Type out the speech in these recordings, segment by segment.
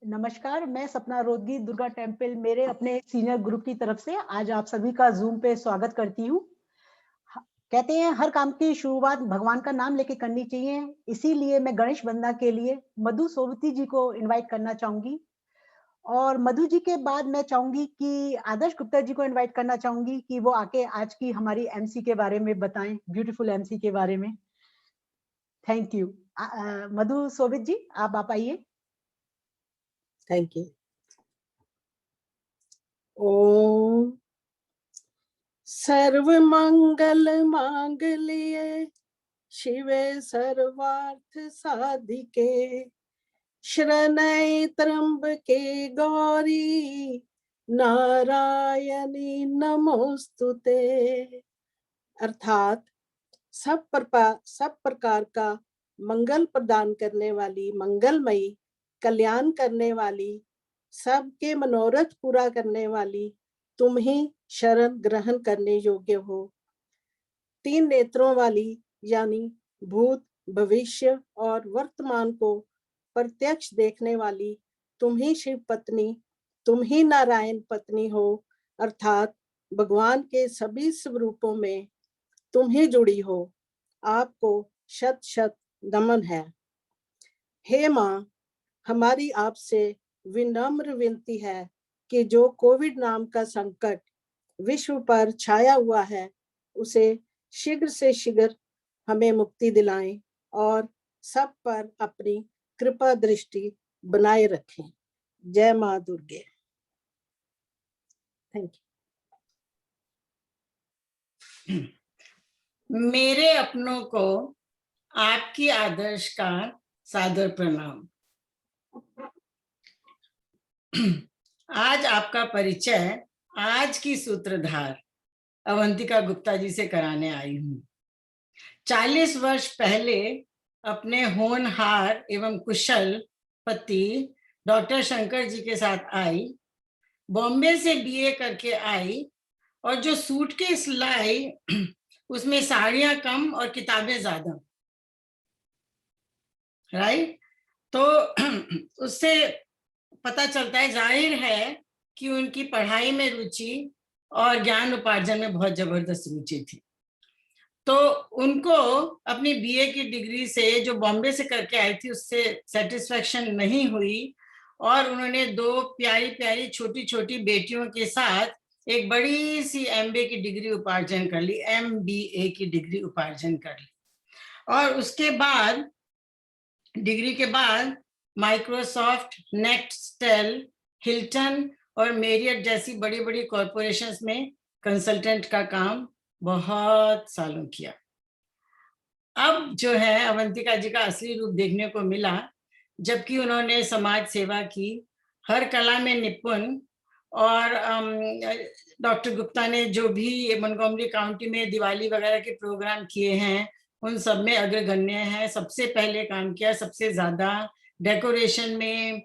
नमस्कार, मैं सपना रोदगी दुर्गा टेम्पल मेरे अपने सीनियर ग्रुप की तरफ से आज आप सभी का ज़ूम पे स्वागत करती हूँ। ह कहते हैं हर काम की शुरुआत भगवान का नाम लेके करनी चाहिए, इसीलिए मैं गणेश वंदना के लिए मधु सोबती जी को इनवाइट करना चाहूँगी और मधु जी के बाद मैं चाहूँगी कि आदर्श गुप्ता जी को इनवाइट करना चाहूँगी कि वो आके आज की हमारी एमसी के बारे में बताएँ, ब्यूटीफुल एमसी के बारे में। Thank you. मधु सोबित जी, आप आइए। Thank you. ओम सर्वमंगल मांगल्ये शिवे सर्वार्थ साधिके शरण्ये त्र्यंबके गौरी नारायणी नमोस्तुते। अर्थात सब प्रकार का मंगल प्रदान करने वाली, मंगलमयी, कल्याण करने वाली, सबके मनोरथ पूरा करने वाली तुम ही शरण ग्रहण करने योग्य हो। 3 नेत्रों वाली यानी भूत, भविष्य और वर्तमान को प्रत्यक्ष देखने वाली तुम ही शिव पत्नी, तुम ही नारायण पत्नी हो। अर्थात भगवान के सभी स्वरूपों में तुम ही जुड़ी हो। आपको शत शत नमन है। हे माँ, हमारी आपसे विनम्र विनती है कि जो कोविड नाम का संकट विश्व पर छाया हुआ है, उसे शीघ्र से शीघ्र हमें मुक्ति दिलाएं और सब पर अपनी कृपा दृष्टि बनाए रखें। जय माँ दुर्गे। Thank you. मेरे अपनों को आपकी आदर्श का सादर प्रणाम। आज आपका परिचय आज की सूत्रधार अवंतिका गुप्ता जी से कराने आई हूँ। 40 वर्ष पहले अपने होनहार एवं कुशल पति डॉक्टर शंकर जी के साथ आई, बॉम्बे से बीए करके आई और जो सूटकेस लाई उसमें साड़ियां कम और किताबें ज्यादा, राइट। तो उससे पता चलता है, जाहिर है कि उनकी पढ़ाई में रुचि और ज्ञान उपार्जन में बहुत जबरदस्त रुचि थी। तो उनको अपनी बीए की डिग्री से जो बॉम्बे से करके आई थी उससे सेटिस्फेक्शन नहीं हुई और उन्होंने 2 प्यारी प्यारी छोटी छोटी बेटियों के साथ एक बड़ी सी एमबीए की डिग्री उपार्जन कर ली, एमबीए की डिग्री उपार्जन कर ली। और उसके बाद, डिग्री के बाद माइक्रोसॉफ्ट, नेक्स्टेल, हिल्टन और मेरियट जैसी बड़ी बड़ी कॉरपोरेशंस में कंसल्टेंट का काम बहुत सालों किया। अब जो है अवंतिका जी का असली रूप देखने को मिला, जबकि उन्होंने समाज सेवा की, हर कला में निपुण। और डॉक्टर गुप्ता ने जो भी मोंटगोमरी काउंटी में दिवाली वगैरह के प्रोग्राम किए हैं उन सब में अग्रगण्य है। सबसे पहले काम किया, सबसे ज्यादा डेकोरेशन में,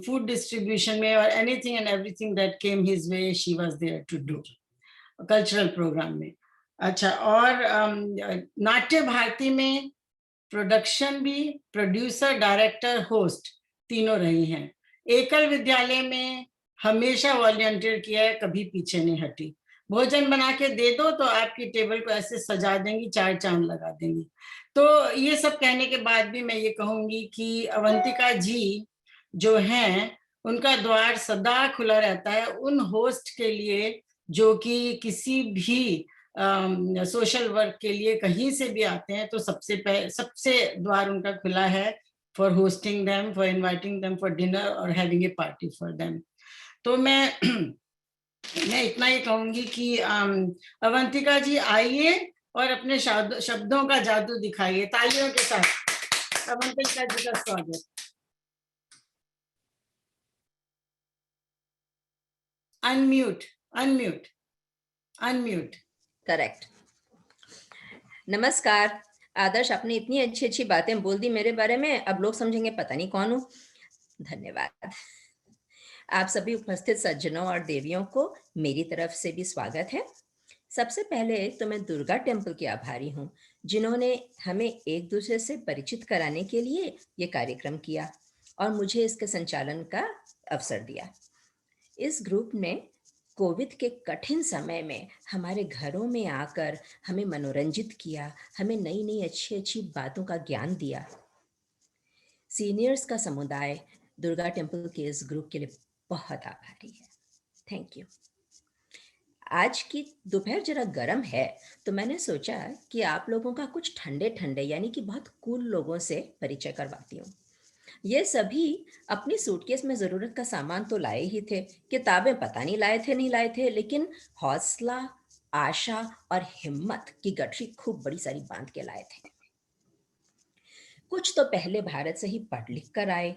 फूड डिस्ट्रीब्यूशन में और anything and everything that came his way she was there to do, cultural program में। अच्छा, और नाट्य भारती में प्रोडक्शन भी, प्रोड्यूसर, डायरेक्टर, होस्ट तीनों रही हैं। एकल विद्यालय में हमेशा वॉलंटियर किया है, कभी पीछे नहीं हटी। भोजन बना के दे दो तो आपकी टेबल को ऐसे सजा देंगी, 4 चांद लगा देंगी। तो ये सब कहने के बाद भी मैं ये कहूंगी कि अवंतिका जी जो हैं उनका द्वार सदा खुला रहता है उन होस्ट के लिए जो कि किसी भी सोशल वर्क के लिए कहीं से भी आते हैं। तो सबसे द्वार उनका खुला है for hosting them, for inviting them for dinner और having a party for them. तो मैं इतना ही कहूंगी कि अवंतिका जी आइए और अपने शब्दों का जादू दिखाइए। तालियों के साथ अवंतिका जी का स्वागत। Unmute, unmute, unmute. करेक्ट। नमस्कार आदर्श, आपने इतनी अच्छी अच्छी बातें बोल दी मेरे बारे में, अब लोग समझेंगे पता नहीं कौन हूँ। धन्यवाद। आप सभी उपस्थित सज्जनों और देवियों को मेरी तरफ से भी स्वागत है। सबसे पहले तो मैं दुर्गा टेम्पल की आभारी हूँ जिन्होंने हमें एक दूसरे से परिचित कराने के लिए ये कार्यक्रम किया और मुझे इसके संचालन का अवसर दिया। इस ग्रुप ने कोविड के कठिन समय में हमारे घरों में आकर हमें मनोरंजित किया, हमें नई नई अच्छी अच्छी बातों का ज्ञान दिया। सीनियर्स का समुदाय दुर्गा टेम्पल के इस ग्रुप के लिए बहुत आभारी है। Thank you. आज की दोपहर जरा गर्म है, तो मैंने सोचा कि आप लोगों का कुछ ठंडे ठंडे यानी कि बहुत कूल लोगों से परिचय करवाती हूँ। ये सभी अपनी सूटकेस में ज़रूरत का सामान तो लाए ही थे, किताबें पता नहीं लाए थे, लेकिन हौसला, आशा और हिम्मत की गठरी खूब बड़ी सारी बांध के लाए थे। कुछ तो पहले भारत से ही पढ़ लिख कर आए,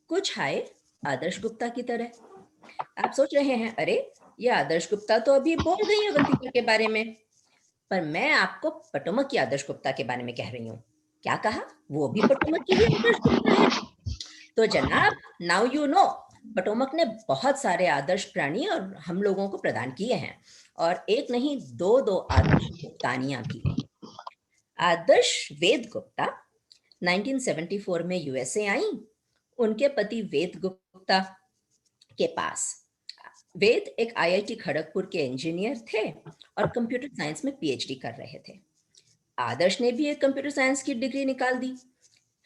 कुछ आए आदर्श गुप्ता की तरह। आप सोच रहे हैं, अरे ये आदर्श गुप्ता तो अभी बोल गई अवंतिका के बारे में, पर मैं आपको पटोमक की आदर्श गुप्ता के बारे में कह रही हूँ। क्या कहा? वो भी पटोमक की ही आदर्श गुप्ता है। तो जनाब, नाउ यू नो, पटोमक ने बहुत सारे आदर्श प्राणी और हम लोगों को प्रदान किए हैं, और एक नहीं दो आदर्श गुप्तानियां भी। आदर्श वेद गुप्ता 1974 में यूएसए आई। उनके पति वेद गुप्ता के पास, वेद एक आईआईटी खड़गपुर के इंजीनियर थे और कंप्यूटर साइंस में पीएचडी कर रहे थे। आदर्श ने भी एक कंप्यूटर साइंस की डिग्री निकाल दी,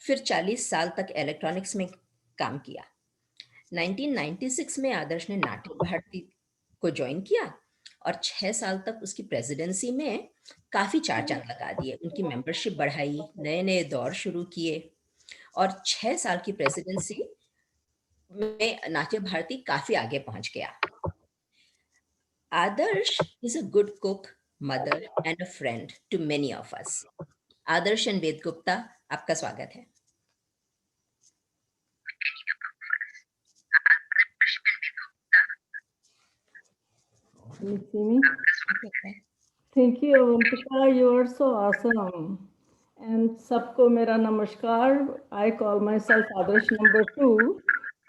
फिर 40 साल तक इलेक्ट्रॉनिक्स में काम किया। 1996 में आदर्श ने नाट्य भारती को ज्वाइन किया और 6 साल तक उसकी प्रेसिडेंसी में काफ़ी चार चांद लगा दिए। उनकी मेंबरशिप बढ़ाई, नए नए दौर शुरू किए, और 6 साल की प्रेसिडेंसी में नाट्य भारती काफ़ी आगे पहुंच गया। आदर्श is a good cook, mother and a friend to many of us. Adarsh and Ved Gupta, आपका स्वागत है। Can you see me? Thank you, Avantika. You are so awesome. And सबको मेरा नमस्कार. I call myself Adarsh number 2.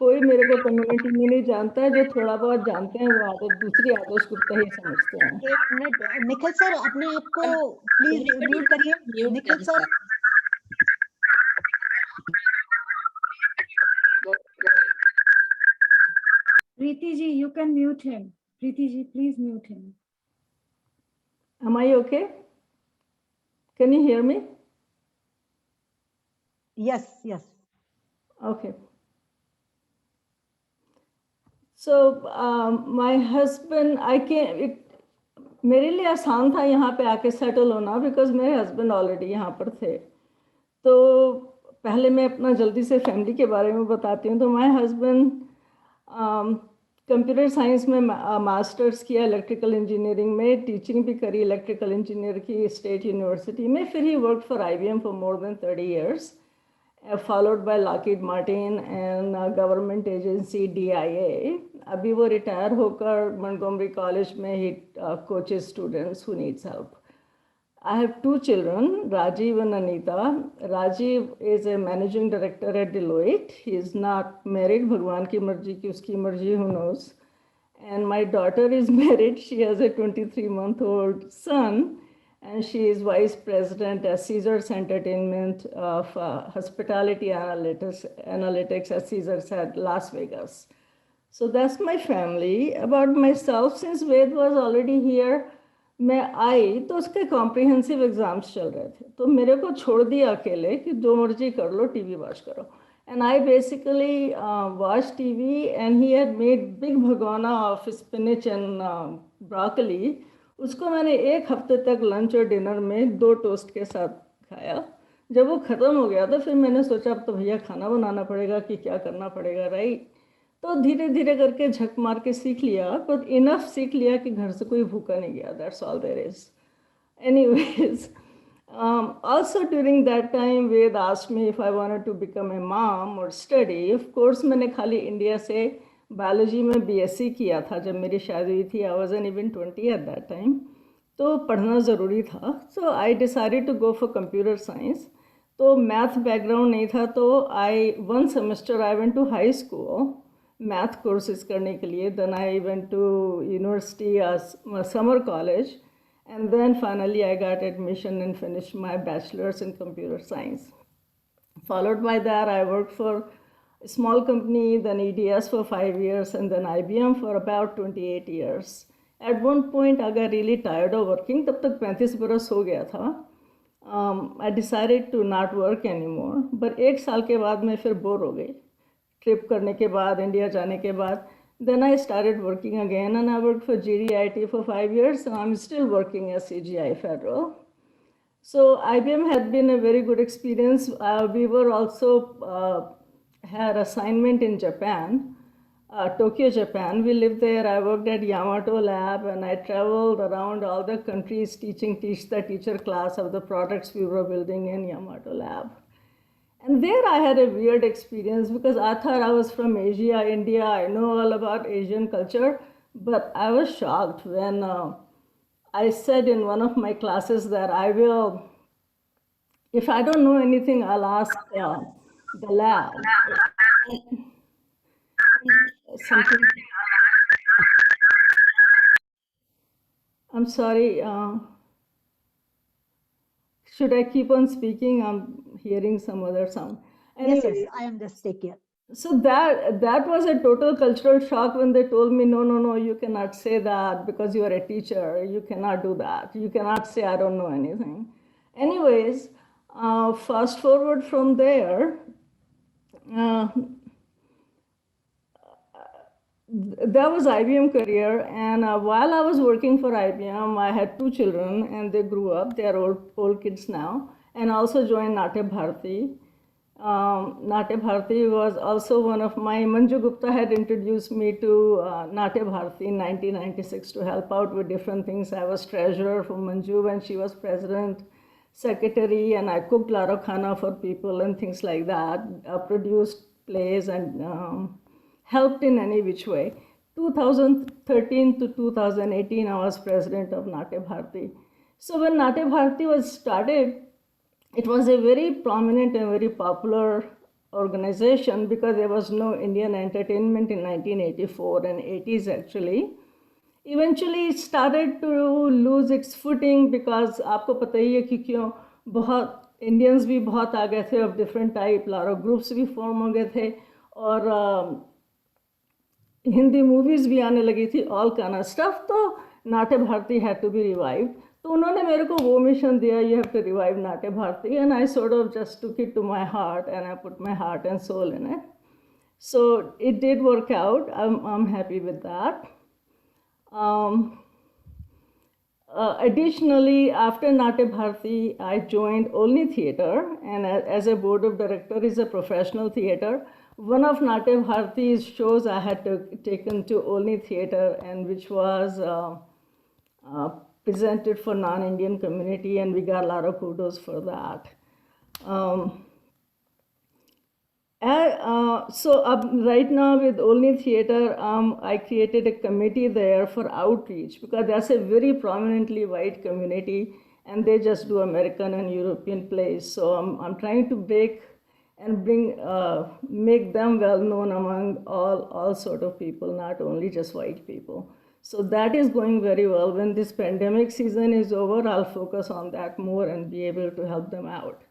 कोई मेरे को कम्युनिटी में नहीं जानता है, जो थोड़ा बहुत जानते हैं वो आदर्श दूसरी आदर्श गुप्ता ही समझते हैं। एक मिनट, निखिल सर अपने आप को प्लीज म्यूट करिए। Nikhil sir, Preeti ji, you can mute him. Preeti ji, please mute him. Am I okay? Can you hear me? yes. Okay. So my husband, मेरे लिए आसान था यहाँ पे आके सेटल होना, बिकॉज मेरे हस्बैंड ऑलरेडी यहाँ पर थे। तो पहले मैं अपना जल्दी से फैमिली के बारे में बताती हूँ। तो माय हस्बैंड कंप्यूटर साइंस में मास्टर्स किया, इलेक्ट्रिकल इंजीनियरिंग में टीचिंग भी करी इलेक्ट्रिकल इंजीनियर की स्टेट यूनिवर्सिटी में। फिर he work for IBM for more than 30 years, followed by Lockheed Martin and government agency DIA। अभी वो रिटायर होकर Montgomery कॉलेज में he coaches students who needs help. I have 2 children, Rajiv and Anita. Rajiv is a managing director at Deloitte. He is not married. भगवान की मर्जी की उसकी मर्जी, who knows. And my daughter is married. She has a 23-month-old son, and she is vice president at Caesars Entertainment of hospitality analytics at Caesars at Las Vegas. So that's my family. About myself, since Ved was already here, मैं आई तो उसके comprehensive exams चल रहे थे, तो मेरे को छोड़ दिया अकेले कि जो मर्जी कर लो, टीवी वॉच करो। And I basically watch TV, and he had made big भगोना ऑफ स्पिनच एंड ब्रोकली। उसको मैंने 1 हफ्ते तक लंच और डिनर में 2 टोस्ट के साथ खाया। जब वो ख़त्म हो गया तो फिर मैंने सोचा अब तो भैया खाना बनाना पड़ेगा कि क्या करना पड़ेगा, राइट। तो धीरे धीरे करके झक मार के सीख लिया, बट इनफ सीख लिया कि घर से कोई भूखा नहीं गया। That's all there is. Anyways, also during that time Ved asked me if I wanted to become a mom और स्टडी। ऑफ कोर्स मैंने खाली इंडिया से बायोलॉजी में BSc किया था जब मेरी शादी हुई थी। I was even 20 at that time, तो पढ़ना ज़रूरी था। So I decided to go for computer science. तो मैथ बैकग्राउंड नहीं था, तो I 1 semester I went to high school math courses करने के लिए। Then I went to university summer college, and then finally I got admission and finish my bachelors in computer science. Followed by that, I worked for a small company, then EDS for 5 years, and then IBM for about 28 years. At one point, I got really tired of working. तब तक 35 बरस हो गया था. I decided to not work anymore. But 1 साल के बाद मैं फिर बोर हो गई. ट्रिप करने के बाद, इंडिया जाने के बाद, then I started working again, and I worked for GDIT for 5 years, and I'm still working as CGI Federal. So IBM had been a very good experience. We were also had assignment in Japan, Tokyo, Japan. We lived there. I worked at Yamato Lab, and I traveled around all the countries teaching the teacher class of the products we were building in Yamato Lab. And there I had a weird experience because I thought I was from Asia, India. I know all about Asian culture, but I was shocked when I said in one of my classes that I will, if I don't know anything, I'll ask the lab. Something. I'm sorry. Should I keep on speaking? I'm hearing some other sound. Yes, yes, I am just take care. So that was a total cultural shock when they told me, no, you cannot say that because you are a teacher. You cannot do that. You cannot say I don't know anything. Anyways, fast forward from there, that was IBM career, and while I was working for IBM, I had 2 children, and they grew up. They are old kids now, and also joined Natya Bharati. Natya Bharati was also one of my, Manju Gupta had introduced me to Natya Bharati in 1996 to help out with different things. I was treasurer for Manju when she was president, secretary, and I cooked Laro Khana for people and things like that, produced plays and helped in any which way. 2013 to 2018, I was president of Natya Bharati. So when Natya Bharati was started, it was a very prominent and very popular organization because there was no Indian entertainment in 1984 and 80s actually. Eventually it started to lose its footing because आपको पता ही है कि क्यों बहुत Indians भी बहुत आ गए थे of different type, लारो groups भी form हो गए थे और हिंदी movies भी आने लगी थी, all kind of stuff. तो नाट्य Bharti had to be revived. तो उन्होंने मेरे को वो मिशन दिया, you have to revive नाट्य Bharti, and I sort of just took it to my heart and I put my heart and soul in it. So it did work out. I'm happy with that. Additionally, after Natya Bharati, I joined Olney Theatre, and as a board of director is a professional theatre. One of Natya Bharati's shows I had taken to Olney Theatre, and which was presented for non-Indian community, and we got a lot of kudos for that. Right now with Olney Theatre, I created a committee there for outreach because that's a very prominently white community, and they just do American and European plays. So I'm trying to break and make them well known among all sort of people, not only just white people. So that is going very well. When this pandemic season is over, I'll focus on that more and be able to help them out.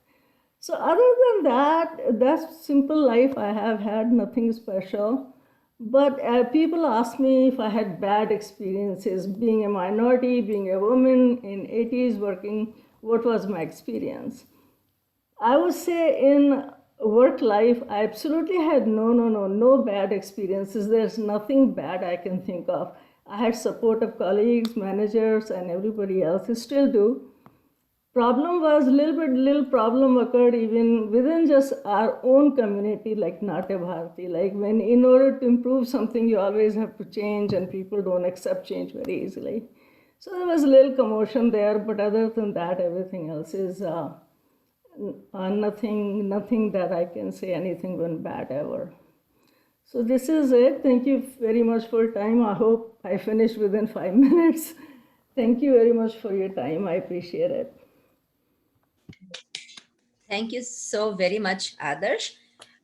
So other than that, that's simple life I have had, nothing special. But people ask me if I had bad experiences being a minority, being a woman in 80s working, what was my experience? I would say in work life, I absolutely had no bad experiences. There's nothing bad I can think of. I had support of colleagues, managers, and everybody else. I still do. Problem was little problem occurred even within just our own community, like Natya Bharati. Like when in order to improve something, you always have to change, and people don't accept change very easily. So there was a little commotion there, but other than that, everything else is nothing that I can say anything went bad ever. So this is it. Thank you very much for your time. I hope I finished within 5 minutes. Thank you very much for your time. I appreciate it. Thank you so very much Adarsh.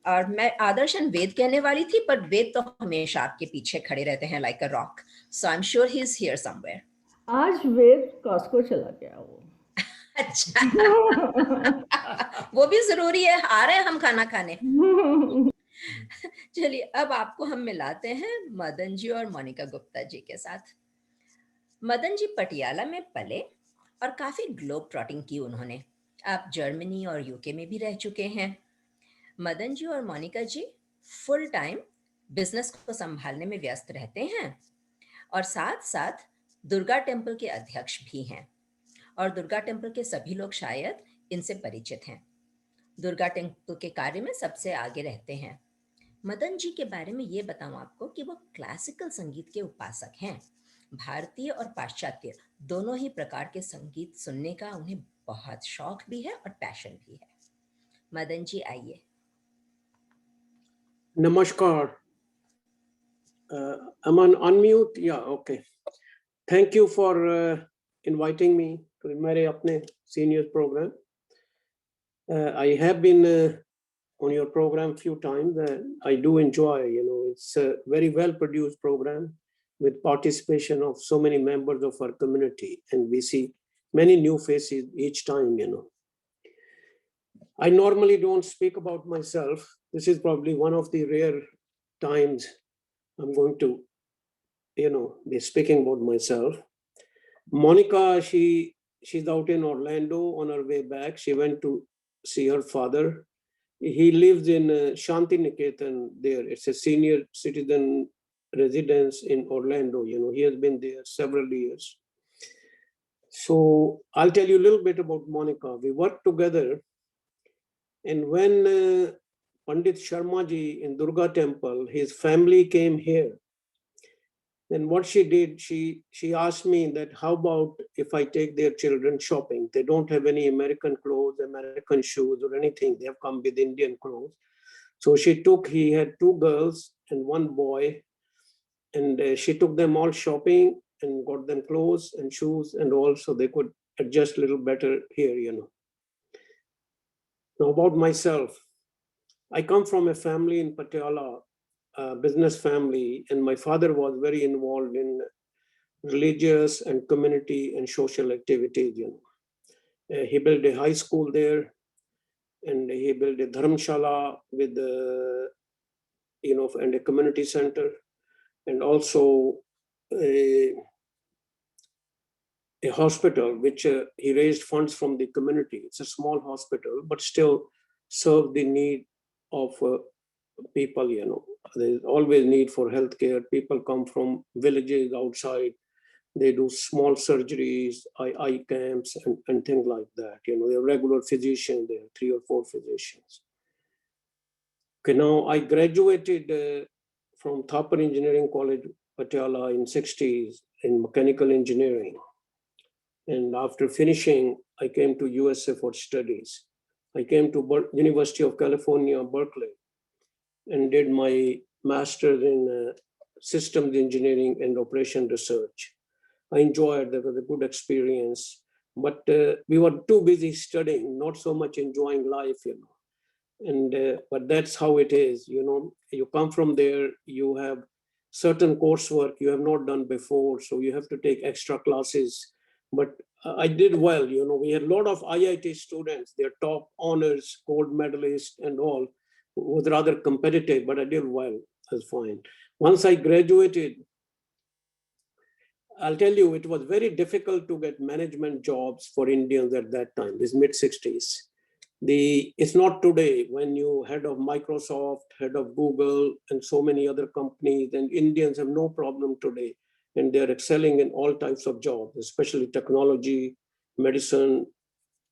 और मैं आदर्श and वेद कहने वाली थी, पर वेद तो हमेशा आपके पीछे खड़े रहते हैं like a rock. So I am sure he is here somewhere. आज वेद कॉस्को चला गया वो. अच्छा वो भी जरूरी है, आ रहे हैं हम खाना खाने. चलिए अब आपको हम मिलाते हैं मदन जी और मोनिका गुप्ता जी के साथ। मदन जी पटियाला में पले और काफ़ी ग्लोब ट्रॉटिंग की उन्होंने। आप जर्मनी और यूके में भी रह चुके हैं। मदन जी और मोनिका जी फुल टाइम बिजनेस को संभालने में व्यस्त रहते हैं और साथ साथ दुर्गा टेम्पल के अध्यक्ष भी हैं। और दुर्गा टेम्पल के सभी लोग शायद इनसे परिचित हैं। दुर्गा टेम्पल के कार्य में सबसे आगे रहते हैं। मदन जी के बारे में ये बताऊं आपको कि वो क्लासिकल संगीत के उपासक हैं। भारतीय और पाश्चात्य दोनों ही प्रकार के संगीत सुनने का उन्हें बहुत शौक भी है और पैशन भी है। मदन जी आइए। Namaskar. I'm on unmute. Yeah, okay. Thank you for inviting me to मेरे अपने seniors program. I have been on your program few times. I do enjoy. It's a very well produced program with participation of so many members of our community, and we see many new faces each time. I normally don't speak about myself. This is probably one of the rare times I'm going to, be speaking about myself. Monica, she's out in Orlando on her way back. She went to see her father. He lives in Shanti Niketan there. It's a senior citizen residence in Orlando. He has been there several years. So I'll tell you a little bit about Monica. We worked together. And when Pandit Sharma ji in Durga Temple, his family came here, then what she did, she asked me that how about if I take their children shopping? They don't have any American clothes, American shoes or anything. They have come with Indian clothes. So he had two girls and one boy, and she took them all shopping and got them clothes and shoes and all, so they could adjust a little better here. Now about myself, I come from a family in Patiala, a business family, and my father was very involved in religious and community and social activities. He built a high school there, and he built a dharamshala with and a community center, and also a hospital which he raised funds from the community. It's a small hospital, but still serve the need of people. There's always need for healthcare. People come from villages outside. They do small surgeries, eye camps, and things like that. They're regular physicians there, 3 or 4 physicians. Okay, now I graduated from Thapar Engineering College, Patiala in 60s in mechanical engineering. And after finishing, I came to USA for studies. I came to University of California, Berkeley, and did my master's in systems engineering and operation research. I enjoyed, that was a good experience, but we were too busy studying, not so much enjoying life, And but that's how it is, You come from there, you have certain coursework you have not done before, so you have to take extra classes. But I did well, We had a lot of IIT students, they're top honors, gold medalists, and all. It was rather competitive, but I did well. I was fine. Once I graduated, I'll tell you, it was very difficult to get management jobs for Indians at that time, this mid-60s. It's not today when you head of Microsoft, head of Google, and so many other companies, and Indians have no problem today. And they're excelling in all types of jobs, especially technology, medicine,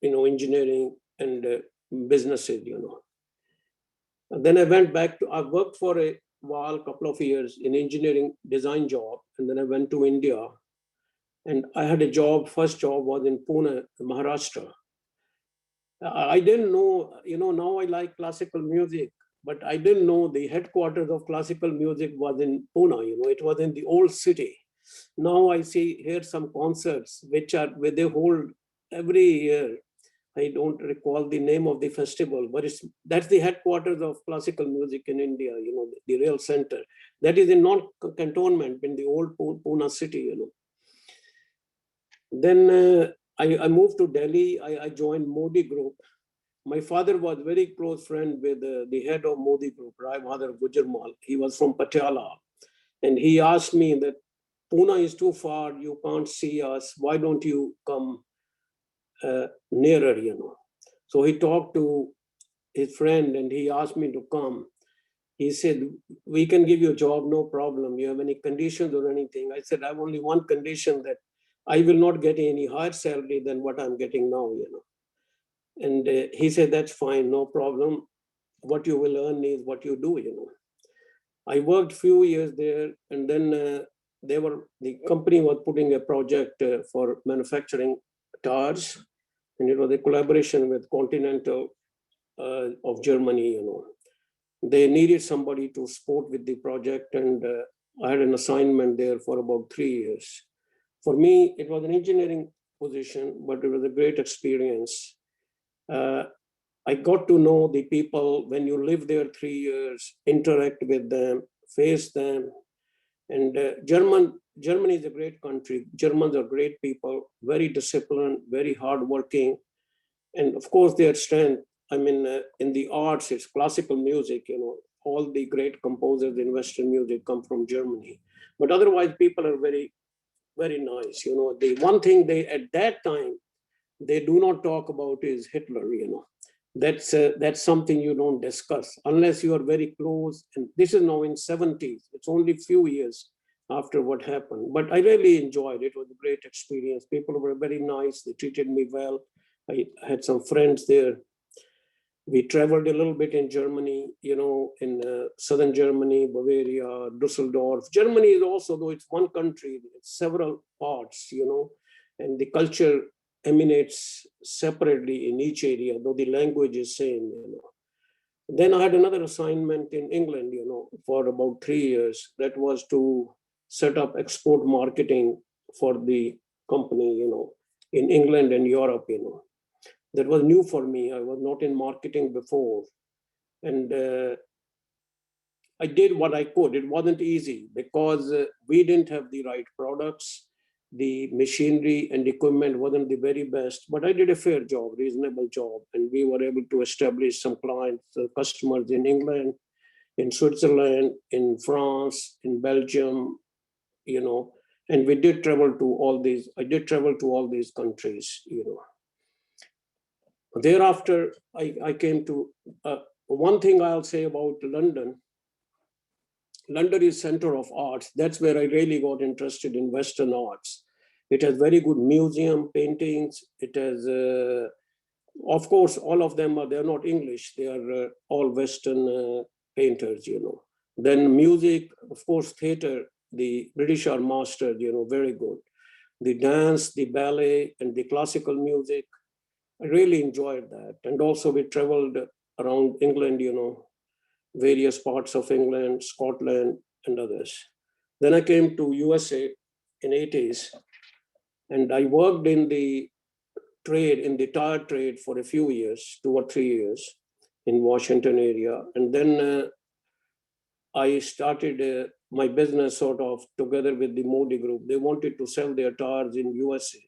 engineering, and businesses, And then I went back I worked for a while, couple of years in engineering design job. And then I went to India and I had a job, first job was in Pune, Maharashtra. I didn't know, now I like classical music, but I didn't know the headquarters of classical music was in Pune, it was in the old city. Now I hear some concerts where they hold every year. I don't recall the name of the festival, but that's the headquarters of classical music in India, the real center. That is in non-cantonment in the old Pune city, Then I moved to Delhi. I joined Modi Group. my father was very close friend with the head of Modi Group, Rai Bahadur Gujarmal. He was from Patiala. And he asked me that Pune is too far, you can't see us. Why don't you come nearer, you know? So he talked to his friend and he asked me to come. He said, we can give you a job, no problem. You have any conditions or anything? I said, I have only one condition, that I will not get any higher salary than what I'm getting now, you know. And he said, that's fine, no problem. What you will earn is what you do, you know. I worked few years there, and then the company was putting a project for manufacturing tires, and it was a collaboration with Continental of Germany, you know. They needed somebody to support with the project, and I had an assignment there for about 3 years. For me, it was an engineering position, but it was a great experience. I got to know the people when you live there 3 years, interact with them, face them. And Germany is a great country. Germans are great people, very disciplined, very hardworking. And of course, their strength, I mean, in the arts, it's classical music, you know, all the great composers in Western music come from Germany. But otherwise, people are very, very nice. You know, the one thing they, at that time, they do not talk about is Hitler, you know. That's something you don't discuss unless you are very close. And this is now in 70s. It's only a few years after what happened. But I really enjoyed it. It was a great experience. People were very nice. They treated me well. I had some friends there. We traveled a little bit in Germany, you know, in southern Germany, Bavaria, Dusseldorf. Germany is also, though it's one country, it's several parts, you know, and the culture emanates separately in each area, though the language is same, you know. Then I had another assignment in England, you know, for about 3 years. That was to set up export marketing for the company, you know, in England and Europe, you know. That was new for me. I was not in marketing before. And I did what I could. It wasn't easy because we didn't have the right products. The machinery and equipment wasn't the very best, but I did a fair job, reasonable job. And we were able to establish some clients, customers in England, in Switzerland, in France, in Belgium, you know, and we did travel to all these, I did travel to all these countries, you know. Thereafter, I came to, one thing I'll say about London. London is center of arts. That's where I really got interested in Western arts. It has very good museum paintings. It has, of course, all of them they're not English. They are all Western painters, you know. Then music, of course, theater, the British are masters, you know, very good. The dance, the ballet, and the classical music. I really enjoyed that. And also we traveled around England, you know, various parts of England, Scotland, and others. Then I came to USA in 80s, and I worked in the trade, in the tire trade for a few years, 2 or 3 years in Washington area. And then I started my business sort of together with the Modi Group. They wanted to sell their tires in USA.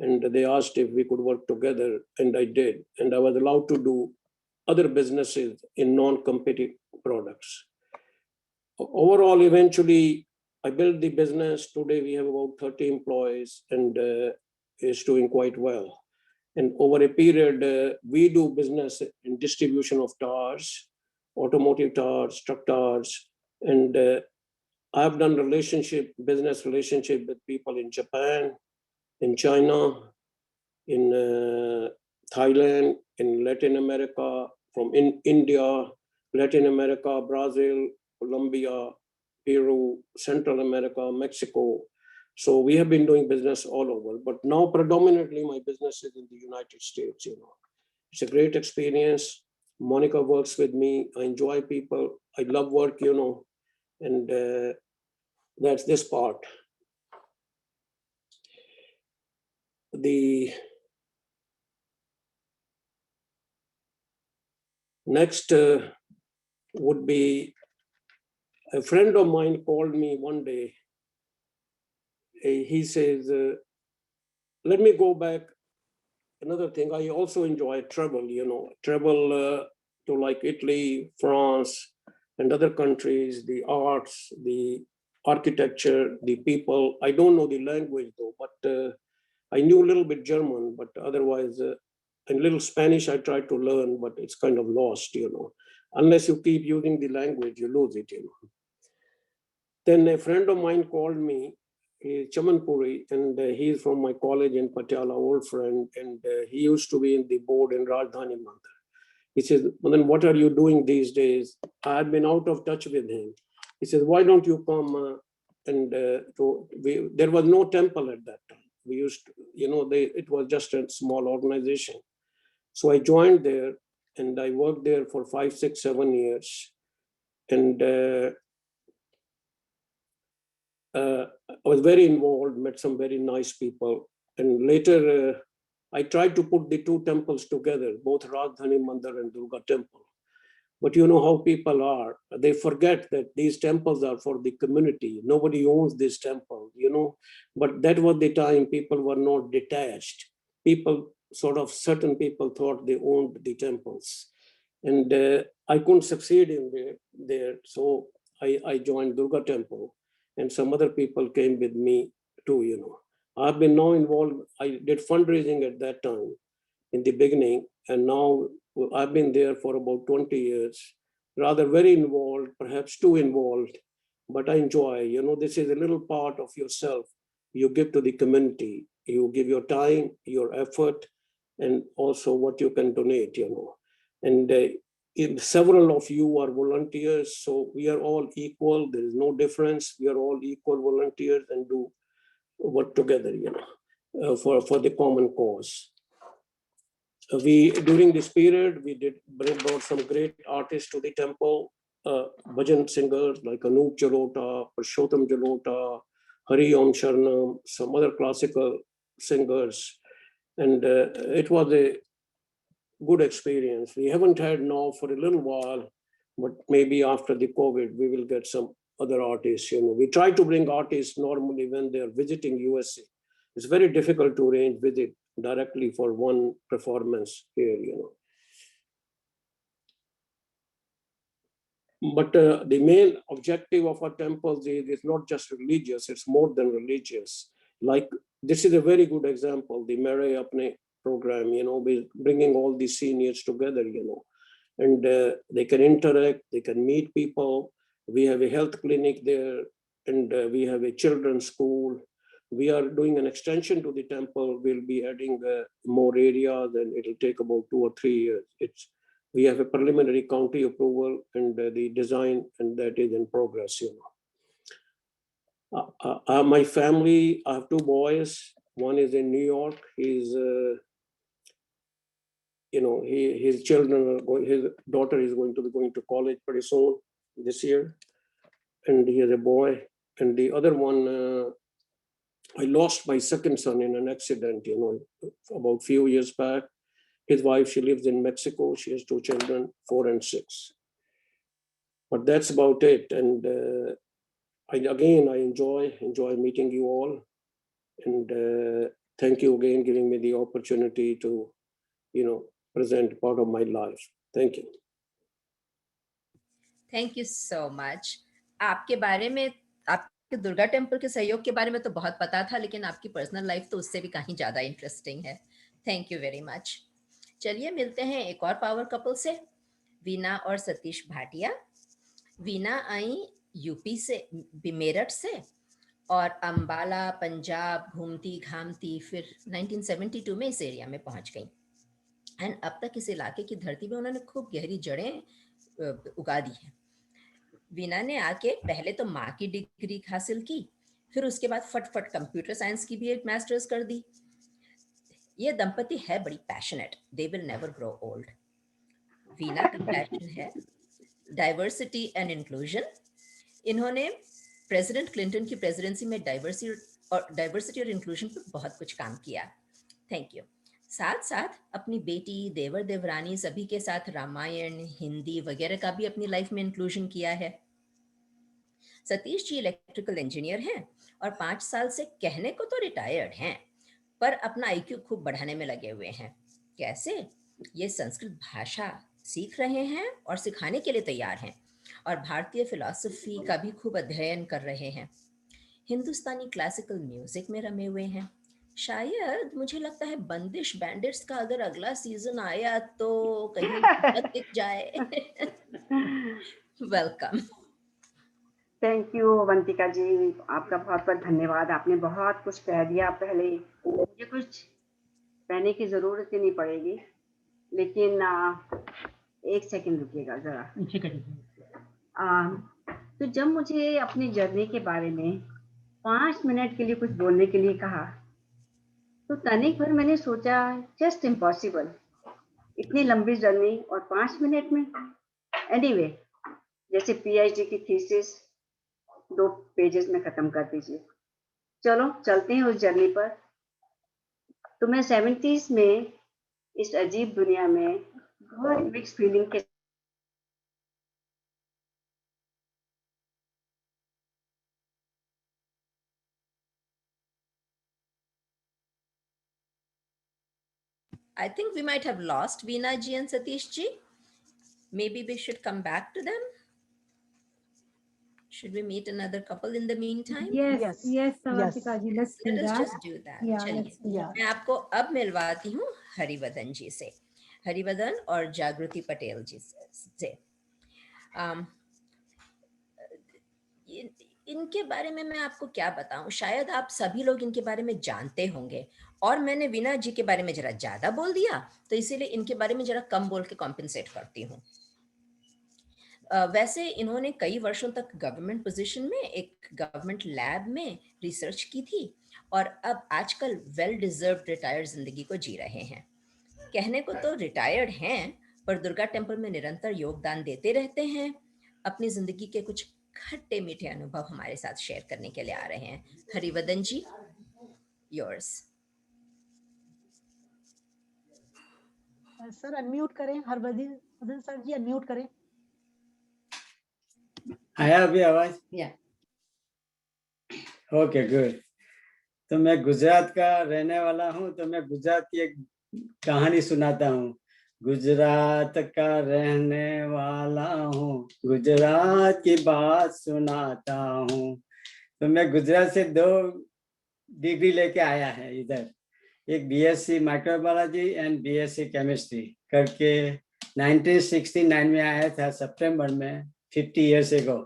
And they asked if we could work together, and I did. And I was allowed to do other businesses in non-competitive products. Overall, eventually, I built the business. Today, we have about 30 employees, and it's doing quite well. And over a period, we do business in distribution of tires, automotive tires, truck tires, and I've done business relationship with people in Japan, in China, in Thailand, in Latin America, from India, Latin America, Brazil, Colombia, Peru, Central America, Mexico. So we have been doing business all over, but now predominantly my business is in the United States, you know. It's a great experience. Monica works with me. I enjoy people. I love work, you know, and that's this part. The next would be a friend of mine called me one day. He says, let me go back another thing, I also enjoy travel, travel to like Italy, France, and other countries, the arts, the architecture, the people. I don't know the language though, but I knew a little bit German, but otherwise, and little Spanish I tried to learn, but it's kind of lost, Unless you keep using the language, you lose it, Then a friend of mine called me, Chamanpuri, and he's from my college in Patiala, old friend, and he used to be in the board in Rajdhani Mandir. He says, well, then what are you doing these days? I've been out of touch with him. He says, why don't you come there was no temple at that time. We used to, it was just a small organization. So I joined there and I worked there for 5, 6, 7 years. And I was very involved, met some very nice people. And later, I tried to put the two temples together, both Rajdhani Mandir and Durga Temple. But you know how people are. They forget that these temples are for the community. Nobody owns this temple, But that was the time people were not detached. Certain people thought they owned the temples. And I couldn't succeed in there. So I joined Durga Temple. And some other people came with me too, I've been now involved. I did fundraising at that time in the beginning, and now I've been there for about 20 years, rather very involved, perhaps too involved, but I enjoy, this is a little part of yourself you give to the community. You give your time, your effort, and also what you can donate, And several of you are volunteers, so we are all equal. There is no difference. We are all equal volunteers and do work together, for the common cause. During this period, we brought some great artists to the temple, bhajan singers like Anup Jalota, Purushottam Jalota, Hari Om Sharanam, some other classical singers. And it was a good experience. We haven't had now for a little while, but maybe after the COVID, we will get some other artists. We try to bring artists normally when they're visiting USA. It's very difficult to arrange visit directly for one performance here, But the main objective of our temples is not just religious, it's more than religious. Like, this is a very good example, the Mere Apne program, bringing all the seniors together, and they can interact, they can meet people. We have a health clinic there, and we have a children's school. We are doing an extension to the temple. We'll be adding more areas, and it'll take about 2 or 3 years. We have a preliminary county approval and the design, and that is in progress. My family, I have 2 boys. One is in New York. He's, his children are going. His daughter is going to college pretty soon this year, and he has a boy. And the other one, I lost my second son in an accident. About a few years back. His wife, she lives in Mexico. She has 2 children, 4 and 6. But that's about it. And I enjoy meeting you all. And thank you again, giving me the opportunity to, present part of my life. Thank you. Thank you so much. आपके बारे में, आपके Durga temple के सहयोग के बारे में तो बहुत पता था, लेकिन आपकी पर्सनल लाइफ तो उससे भी कहीं ज़्यादा इंटरेस्टिंग है. Thank you very much. चलिए मिलते हैं एक और पावर कपल से, वीना और सतीश भाटिया. वीना आई यूपी से, मेरठ से, और अंबाला, पंजाब घूमती घामती फिर 1972 में इस एरिया में पहुंच गई. एंड अब तक इस इलाके की धरती में उन्होंने खूब गहरी जड़ें उगा दी हैं. वीना ने आके पहले तो माँ की डिग्री हासिल की, फिर उसके बाद फटफट कंप्यूटर साइंस की भी एक मास्टर्स कर दी. ये दंपति है बड़ी passionate. They will never grow old. Veena का पैशन है डाइवर्सिटी एंड इंक्लूजन. इन्होंने प्रेसिडेंट क्लिंटन की प्रेसिडेंसी में डाइवर्सिटी और इंक्लूजन पर बहुत कुछ काम किया. Thank you. साथ साथ अपनी बेटी, देवर देवरानी सभी के साथ रामायण, हिंदी वगैरह का भी अपनी लाइफ में इंक्लूजन किया है. सतीश जी इलेक्ट्रिकल इंजीनियर हैं और 5 साल से कहने को तो रिटायर्ड हैं, पर अपना IQ खूब बढ़ाने में लगे हुए हैं। कैसे? ये संस्कृत भाषा सीख रहे हैं और सिखाने के लिए तैयार हैं, और भारतीय फिलॉसफी का भी खूब अध्ययन कर रहे हैं। हिंदुस्तानी क्लासिकल म्यूजिक में रमे हुए हैं। शायद मुझे लगता है बंदिश बैंडिट्स का अगर अगला सीजन आया तो कहीं हिम्मत दिख जाए। वेलकम। थैंक यू अवंतिका जी, आपका बहुत बहुत धन्यवाद। आपने बहुत कुछ कह दिया। पहले मुझे कुछ कहने की ज़रूरत ही नहीं पड़ेगी, लेकिन एक सेकंड रुकिएगा ज़रा। तो जब मुझे अपनी जर्नी के बारे में 5 मिनट के लिए कुछ बोलने के लिए कहा, तो तनिक भर मैंने सोचा जस्ट इम्पॉसिबल, इतनी लंबी जर्नी और 5 मिनट में। एनीवे, जैसे PhD की थीसिस 2 पेजेस में खत्म कर दीजिए। चलो चलते हैं उस जर्नी पर। तो मैं 70s में इस अजीब दुनिया में बहुत मिक्स फीलिंग के I think we might have lost Veena ji and Satish ji. Maybe we should come back to them. Should we meet another couple in the meantime? Yes, Avantika ji, let's do Let us that. just do that. Yeah, चलिए, let's do that. मैं आपको अब मिलवाती हूँ हरिवदन जी से, हरिवदन और जागृति पटेल जी से। इनके बारे में मैं आपको क्या बताऊं, शायद आप सभी लोग इनके बारे में जानते होंगे, और मैंने वीना जी के बारे में जरा ज्यादा बोल दिया, तो इसीलिए इनके बारे में जरा कम बोल के कॉम्पेंसेट करती हूँ। वैसे इन्होंने कई वर्षों तक गवर्नमेंट पोजीशन में एक गवर्नमेंट लैब में रिसर्च की थी, और अब आजकल वेल डिजर्व्ड रिटायर्ड जिंदगी को जी रहे हैं। कहने को तो रिटायर्ड हैं, पर दुर्गा टेम्पल में निरंतर योगदान देते रहते हैं। अपनी जिंदगी के कुछ खट्टे मीठे अनुभव हमारे साथ शेयर करने के लिए आ रहे हैं। हरिवदन जी, योर्स। सर अनम्यूट करें, हरिवदन सर जी अनम्यूट करें। आया अभी आवाज? या ओके गुड। तो मैं गुजरात का रहने वाला हूँ, तो मैं गुजरात की एक कहानी सुनाता हूँ। गुजरात का रहने वाला हूँ, गुजरात की बात सुनाता हूँ। तो मैं गुजरात से 2 डिग्री लेके आया है इधर, एक BSc microbiology and BSc chemistry करके 1969 में आया था सितंबर में, 50 इयर्स एगो।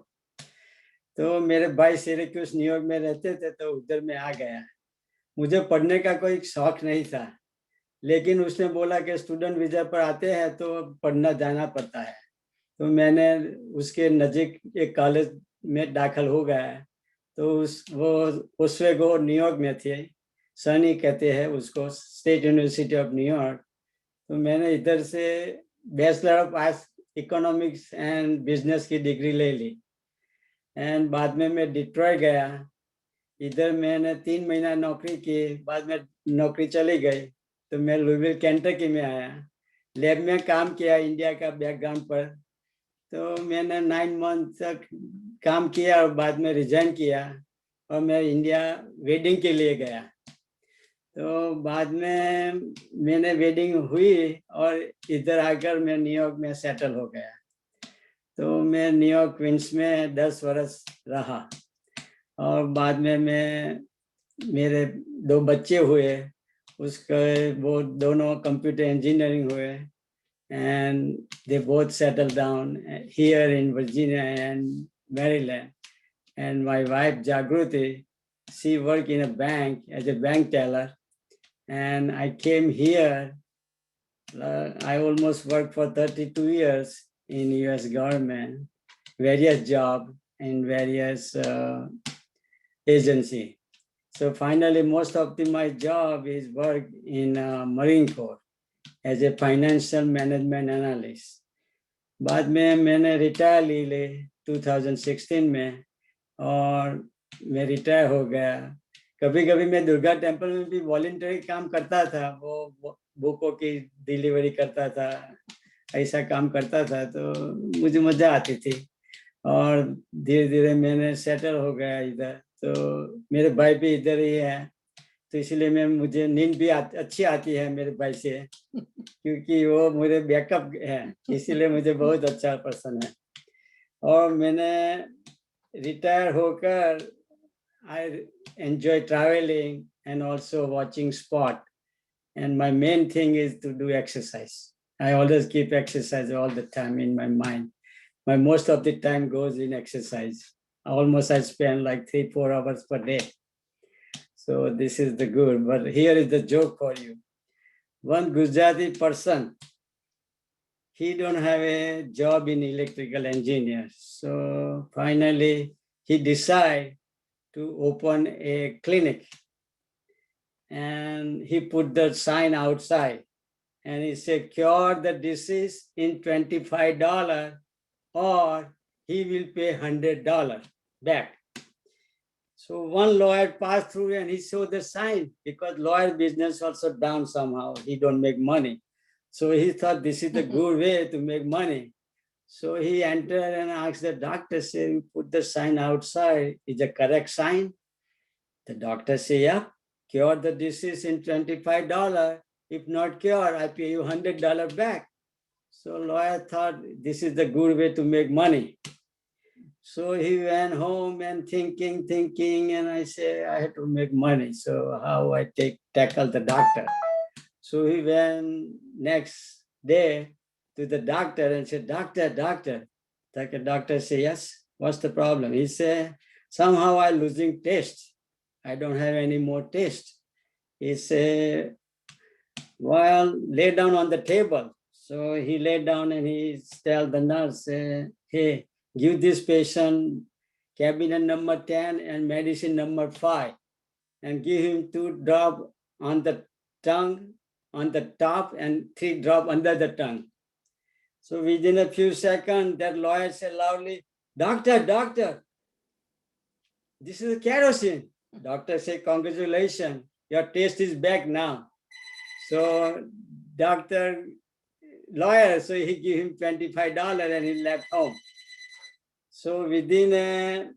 तो मेरे भाई सिरैक्यूज न्यूयॉर्क में रहते थे, तो उधर में आ गया। मुझे पढ़ने का कोई शौक नहीं था, लेकिन उसने बोला कि स्टूडेंट वीजा पर आते हैं तो पढ़ना जाना पड़ता है। तो मैंने उसके नज़दीक एक कॉलेज में दाखिल हो गया। तो वो ओस्वेगो न्यूयॉर्क में थे, सनी कहते हैं उसको, स्टेट यूनिवर्सिटी ऑफ न्यूयॉर्क। तो मैंने इधर से bachelor of arts economics and business की डिग्री ले ली। एंड बाद में मैं डिट्रॉयट गया। इधर मैंने 3 महीना नौकरी की, बाद में नौकरी चली गई, तो मैं लुइविल केंटकी में आया, लैब में काम किया इंडिया का बैकग्राउंड पर। तो मैंने 9 मंथ तक काम किया और बाद में रिजाइन किया, और मैं इंडिया वेडिंग के लिए गया। तो बाद में मैंने वेडिंग हुई और इधर आकर मैं न्यूयॉर्क में सेटल हो गया। तो मैं न्यूयॉर्क क्वींस में 10 वर्ष रहा, और बाद में मेरे 2 बच्चे हुए, उसके वो दोनों कंप्यूटर इंजीनियरिंग हुए, and they both settle down here in Virginia and Maryland. And my wife Jagriti, she work in a bank as a bank teller, and I came here. I almost worked for 32 years in US government, various jobs in various agencies. So finally, most of my job is work in Marine Corps as a financial management analyst. बाद में मैंने retire ले 2016 में, और मैं retire हो गया। कभी कभी मैं दुर्गा टेम्पल में भी वॉलंटरी काम करता था, वो बुकों की डिलीवरी करता था, ऐसा काम करता था, तो मुझे मजा आती थी। और धीरे धीरे मैंने सेटल हो गया इधर। तो मेरे भाई भी इधर ही है, तो इसलिए मुझे नींद भी अच्छी आती है मेरे भाई से, क्योंकि वो मेरे बैकअप है, इसीलिए मुझे बहुत अच्छा पसंद है। और मैंने रिटायर होकर I enjoy traveling and also watching sport. And my main thing is to do exercise. I always keep exercise all the time in my mind. My most of the time goes in exercise. Almost I spend like 3-4 hours per day. So this is the good, but here is the joke for you. One Gujarati person, he don't have a job in electrical engineer. So finally he decided to open a clinic, and he put the sign outside and he said, cure the disease in $25 or he will pay $100 back. So one lawyer passed through and he saw the sign, because lawyer business also down somehow, he don't make money. So he thought this is a good way to make money. So he entered and asked the doctor, say, put the sign outside, is the correct sign? The doctor said, yeah, cure the disease in $25. If not cure, I pay you $100 back. So lawyer thought this is the good way to make money. So he went home and thinking, and I said, I have to make money. So how I tackle the doctor? So he went next day to the doctor and said, doctor. The doctor said, yes, what's the problem? He said, somehow I'm losing taste. I don't have any more taste. He said, well, lay down on the table. So he lay down and he tell the nurse, hey, give this patient cabinet number 10 and medicine number 5, and give him 2 drops on the tongue, on the top, and 3 drops under the tongue. So within a few seconds, that lawyer said loudly, doctor, this is kerosene. Doctor said, congratulations, your taste is back now. So lawyer, so he gave him $25 and he left home. So within a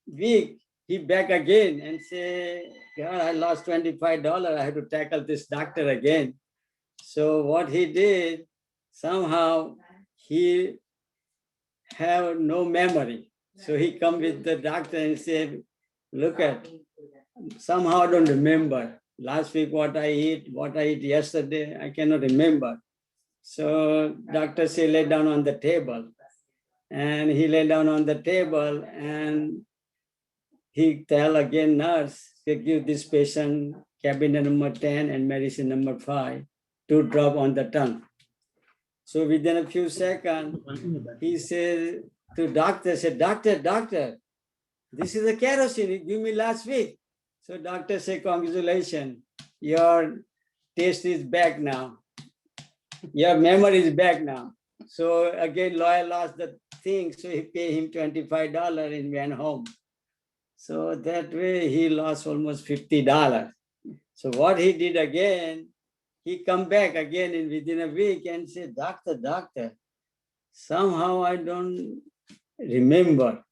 week, he back again and say, God, I lost $25. I have to tackle this doctor again. So what he did, somehow he have no memory. So he come with the doctor and say, look at, somehow I don't remember. Last week what I eat yesterday, I cannot remember. So doctor say, lay down on the table. And he lay down on the table and he tell again nurse, give this patient cabinet number 10 and medicine number 5, 2 drops on the tongue. So within a few seconds, he said to doctor, said, doctor, this is a kerosene you gave me last week. So doctor said, congratulations, your taste is back now. Your memory is back now. So again, lawyer lost the thing, so he paid him $25 and went home. So that way he lost almost $50. So what he did again, he come back again in within a week and said, doctor, somehow I don't remember.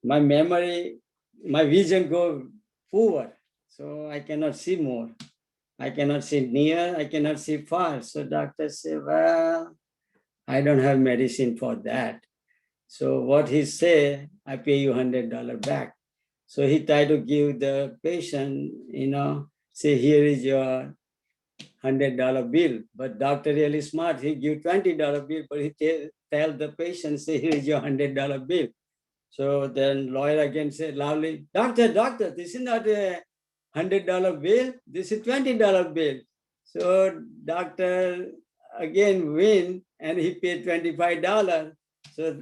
My memory, my vision go poor, so I cannot see more. I cannot see near, I cannot see far. So doctor said, well, I don't have medicine for that. So what he said, I pay you $100 back. So he tried to give the patient, say, here is your $100 bill. But doctor really smart, he give $20 bill, but he tell the patient, say, here is your $100 bill. So then lawyer again said loudly, doctor, this is not a $100 bill, this is $20 bill. So doctor again win and he paid $25. So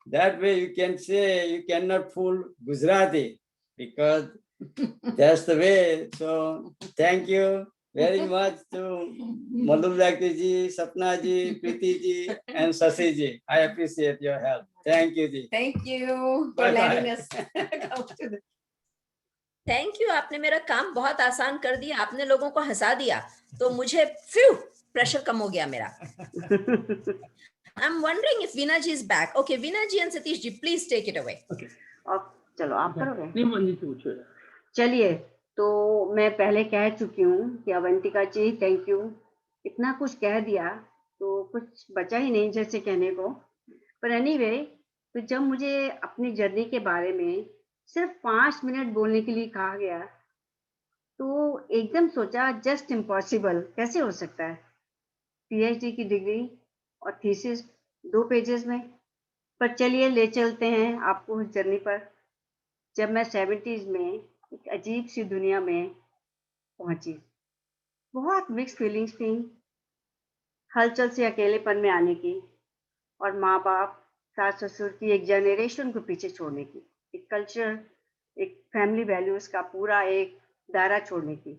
that way you can say you cannot fool Gujarati, because that's the way. So thank you very much to Madhulaki ji, Sapna ji, Preeti ji, and Sasi ji. I appreciate your help. Thank you ji. Thank you for letting us come to the... Thank you. आपने मेरा काम बहुत आसान कर दिया, आपने लोगों को हंसा दिया, तो मुझे प्रेशर कम हो गया मेरा. I'm wondering if Veena ji is back. Okay, Veena ji and Satish ji, please take it away. Okay. चलो आप करोगे. चलिए, तो मैं पहले कह चुकी हूँ कि अवंतिका जी थैंक यू, इतना कुछ कह दिया तो कुछ बचा ही नहीं जैसे कहने को। पर एनीवे, तो जब मुझे अपनी जर्नी के बारे में सिर्फ 5 मिनट बोलने के लिए कहा गया, तो एकदम सोचा जस्ट इम्पॉसिबल, कैसे हो सकता है? पीएचडी की डिग्री और थीसिस 2 पेजेस में। पर चलिए ले चलते हैं आपको उस जर्नी पर। जब मैं 70s में एक अजीब सी दुनिया में पहुंची, बहुत मिक्स फीलिंग्स थी, हलचल से अकेलेपन में आने की, और माँ बाप सास ससुर की एक जनरेशन को पीछे छोड़ने की, एक कल्चर, एक फैमिली वैल्यूज का पूरा एक दायरा छोड़ने की,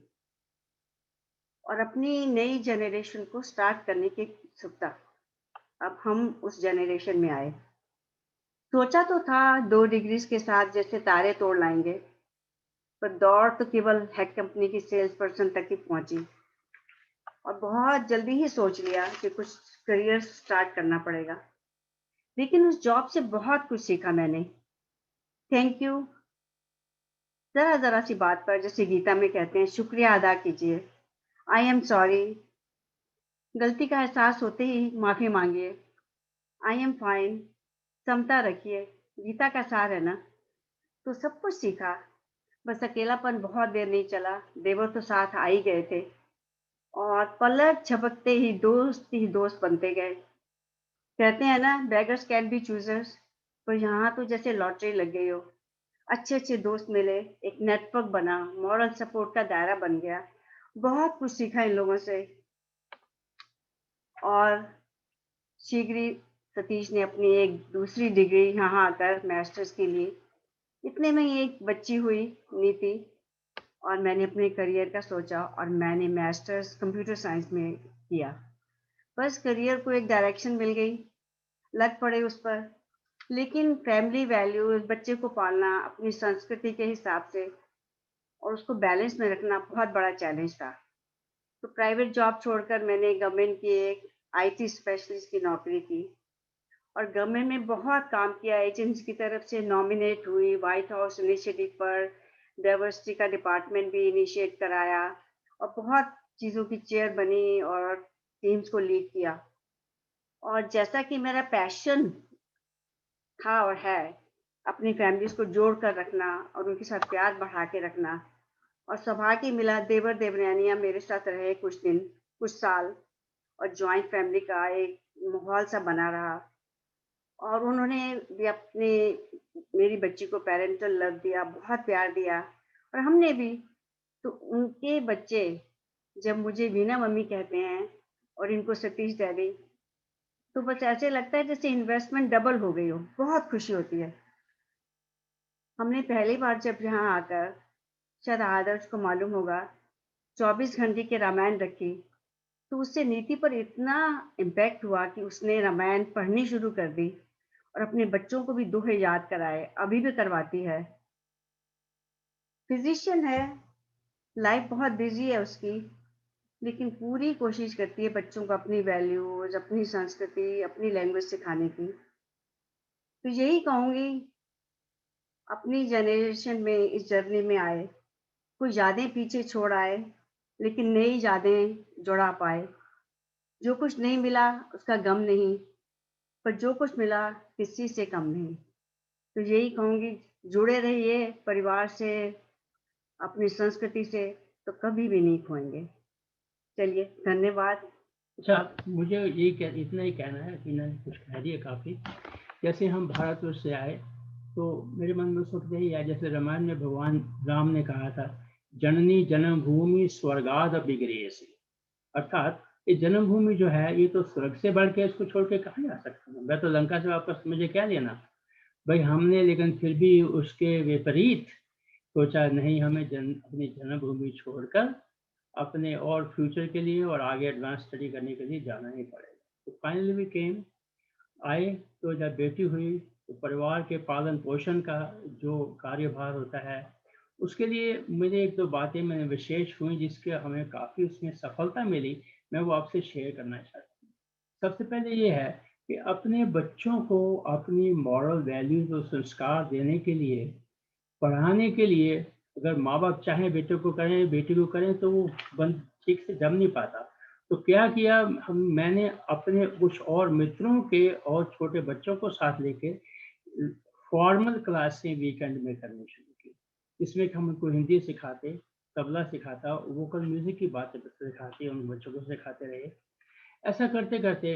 और अपनी नई जनरेशन को स्टार्ट करने की उत्सुकता। अब हम उस जनरेशन में आए। सोचा तो था 2 डिग्रीज के साथ जैसे तारे तोड़ लाएंगे, पर दौड़ तो केवल हेड कंपनी की सेल्स पर्सन तक ही पहुंची, और बहुत जल्दी ही सोच लिया कि कुछ करियर स्टार्ट करना पड़ेगा। लेकिन उस जॉब से बहुत कुछ सीखा मैंने। थैंक यू जरा जरा सी बात पर, जैसे गीता में कहते हैं, शुक्रिया अदा कीजिए। आई एम सॉरी, गलती का एहसास होते ही माफी मांगिए। आई एम फाइन, समता रखिए, गीता का सार है ना। तो सब कुछ सीखा, बस अकेलापन बहुत देर नहीं चला, देवर तो साथ आ ही गए थे, और पलक झपकते ही दोस्त बनते गए। कहते हैं ना, बेगर्स कैन बी चूजर्स, पर यहाँ तो जैसे लॉटरी लग गई हो। अच्छे अच्छे दोस्त मिले, एक नेटवर्क बना, मॉरल सपोर्ट का दायरा बन गया। बहुत कुछ सीखा इन लोगों से। और शीघ्र ही सतीश ने अपनी एक दूसरी डिग्री यहाँ आकर मास्टर्स के लिए, इतने में ही एक बच्ची हुई नीति, और मैंने अपने करियर का सोचा और मैंने मास्टर्स कंप्यूटर साइंस में किया। बस करियर को एक डायरेक्शन मिल गई, लग पड़े उस पर। लेकिन फैमिली वैल्यूज, बच्चे को पालना अपनी संस्कृति के हिसाब से और उसको बैलेंस में रखना बहुत बड़ा चैलेंज था। तो प्राइवेट जॉब छोड़कर मैंने गवर्नमेंट की एक आईटी स्पेशलिस्ट की नौकरी की, और गवर्नमेंट में बहुत काम किया। एजेंसी की तरफ से नॉमिनेट हुई, व्हाइट हाउस इनिशिएटिव पर डाइवर्सिटी का डिपार्टमेंट भी इनिशिएट कराया, और बहुत चीज़ों की चेयर बनी और टीम्स को लीड किया। और जैसा कि मेरा पैशन था और है, अपनी फैमिलीज को जोड़ कर रखना और उनके साथ प्यार बढ़ा के रखना, और सौभाग्य मिला, देवर देवरानियाँ मेरे साथ रहे कुछ दिन, कुछ साल, और जॉइंट फैमिली का एक माहौल सा बना रहा। और उन्होंने भी अपने मेरी बच्ची को पेरेंटल लव दिया, बहुत प्यार दिया, और हमने भी। तो उनके बच्चे जब मुझे वीना मम्मी कहते हैं और इनको सतीश डैडी, तो बस ऐसे लगता है जैसे इन्वेस्टमेंट डबल हो गई हो, बहुत खुशी होती है। हमने पहली बार जब यहाँ आकर, शायद आदर्श को मालूम होगा, 24 घंटे की रामायण रखी, तो उससे नीति पर इतना इम्पैक्ट हुआ कि उसने रामायण पढ़नी शुरू कर दी, और अपने बच्चों को भी दोहे याद कराए, अभी भी करवाती है। फिजिशियन है, लाइफ बहुत बिजी है उसकी, लेकिन पूरी कोशिश करती है बच्चों को अपनी वैल्यूज, अपनी संस्कृति, अपनी लैंग्वेज सिखाने की। तो यही कहूँगी, अपनी जनरेशन में इस जर्नी में आए, कुछ यादें पीछे छोड़ आए, लेकिन नई यादें जुड़ा पाए। जो कुछ नहीं मिला उसका गम नहीं, पर जो कुछ मिला किसी से कम नहीं। तो यही कहूँगी, जुड़े रहिए परिवार से, अपनी संस्कृति से, तो कभी भी नहीं खोएंगे। चलिए, धन्यवाद। अच्छा, मुझे इतना ही कहना है कि इन्होंने कुछ कह दिया काफ़ी। जैसे हम भारतवर्ष से आए तो मेरे मन में सोचते ही आया, जैसे रामायण में भगवान राम ने कहा था, जननी जन्मभूमि स्वर्गाद विगरेसी, अर्थात ये जन्मभूमि जो है ये तो स्वर्ग से बढ़ के इसको छोड़ के कहाँ जा सकता हूँ, मैं तो लंका से वापस मुझे क्या लेना भाई। हमने लेकिन फिर भी उसके विपरीत सोचा, नहीं हमें अपनी जन्मभूमि छोड़कर अपने और फ्यूचर के लिए और आगे एडवांस स्टडी करने के लिए जाना ही पड़ेगा। तो फाइनली वी केम, आए। तो जब बेटी हुई तो परिवार के पालन पोषण का जो कार्यभार होता है उसके लिए मेरे एक दो बातें मैंने विशेष हुई जिसके हमें काफ़ी उसमें सफलता मिली, मैं वो आपसे शेयर करना चाहता हूँ। सबसे पहले ये है कि अपने बच्चों को अपनी मॉरल वैल्यूज और संस्कार देने के लिए, पढ़ाने के लिए अगर माँ बाप चाहें बेटे को करें बेटी को करें तो वो बंद ठीक से जम नहीं पाता। तो क्या किया मैंने अपने कुछ और मित्रों के और छोटे बच्चों को साथ लेके फॉर्मल क्लासें वीकेंड में करनी शुरू की। इसमें हम उनको हिंदी सिखाते, तबला सिखाता, वोकल म्यूजिक की बातें सिखाते, उन बच्चों को सिखाते रहे। ऐसा करते करते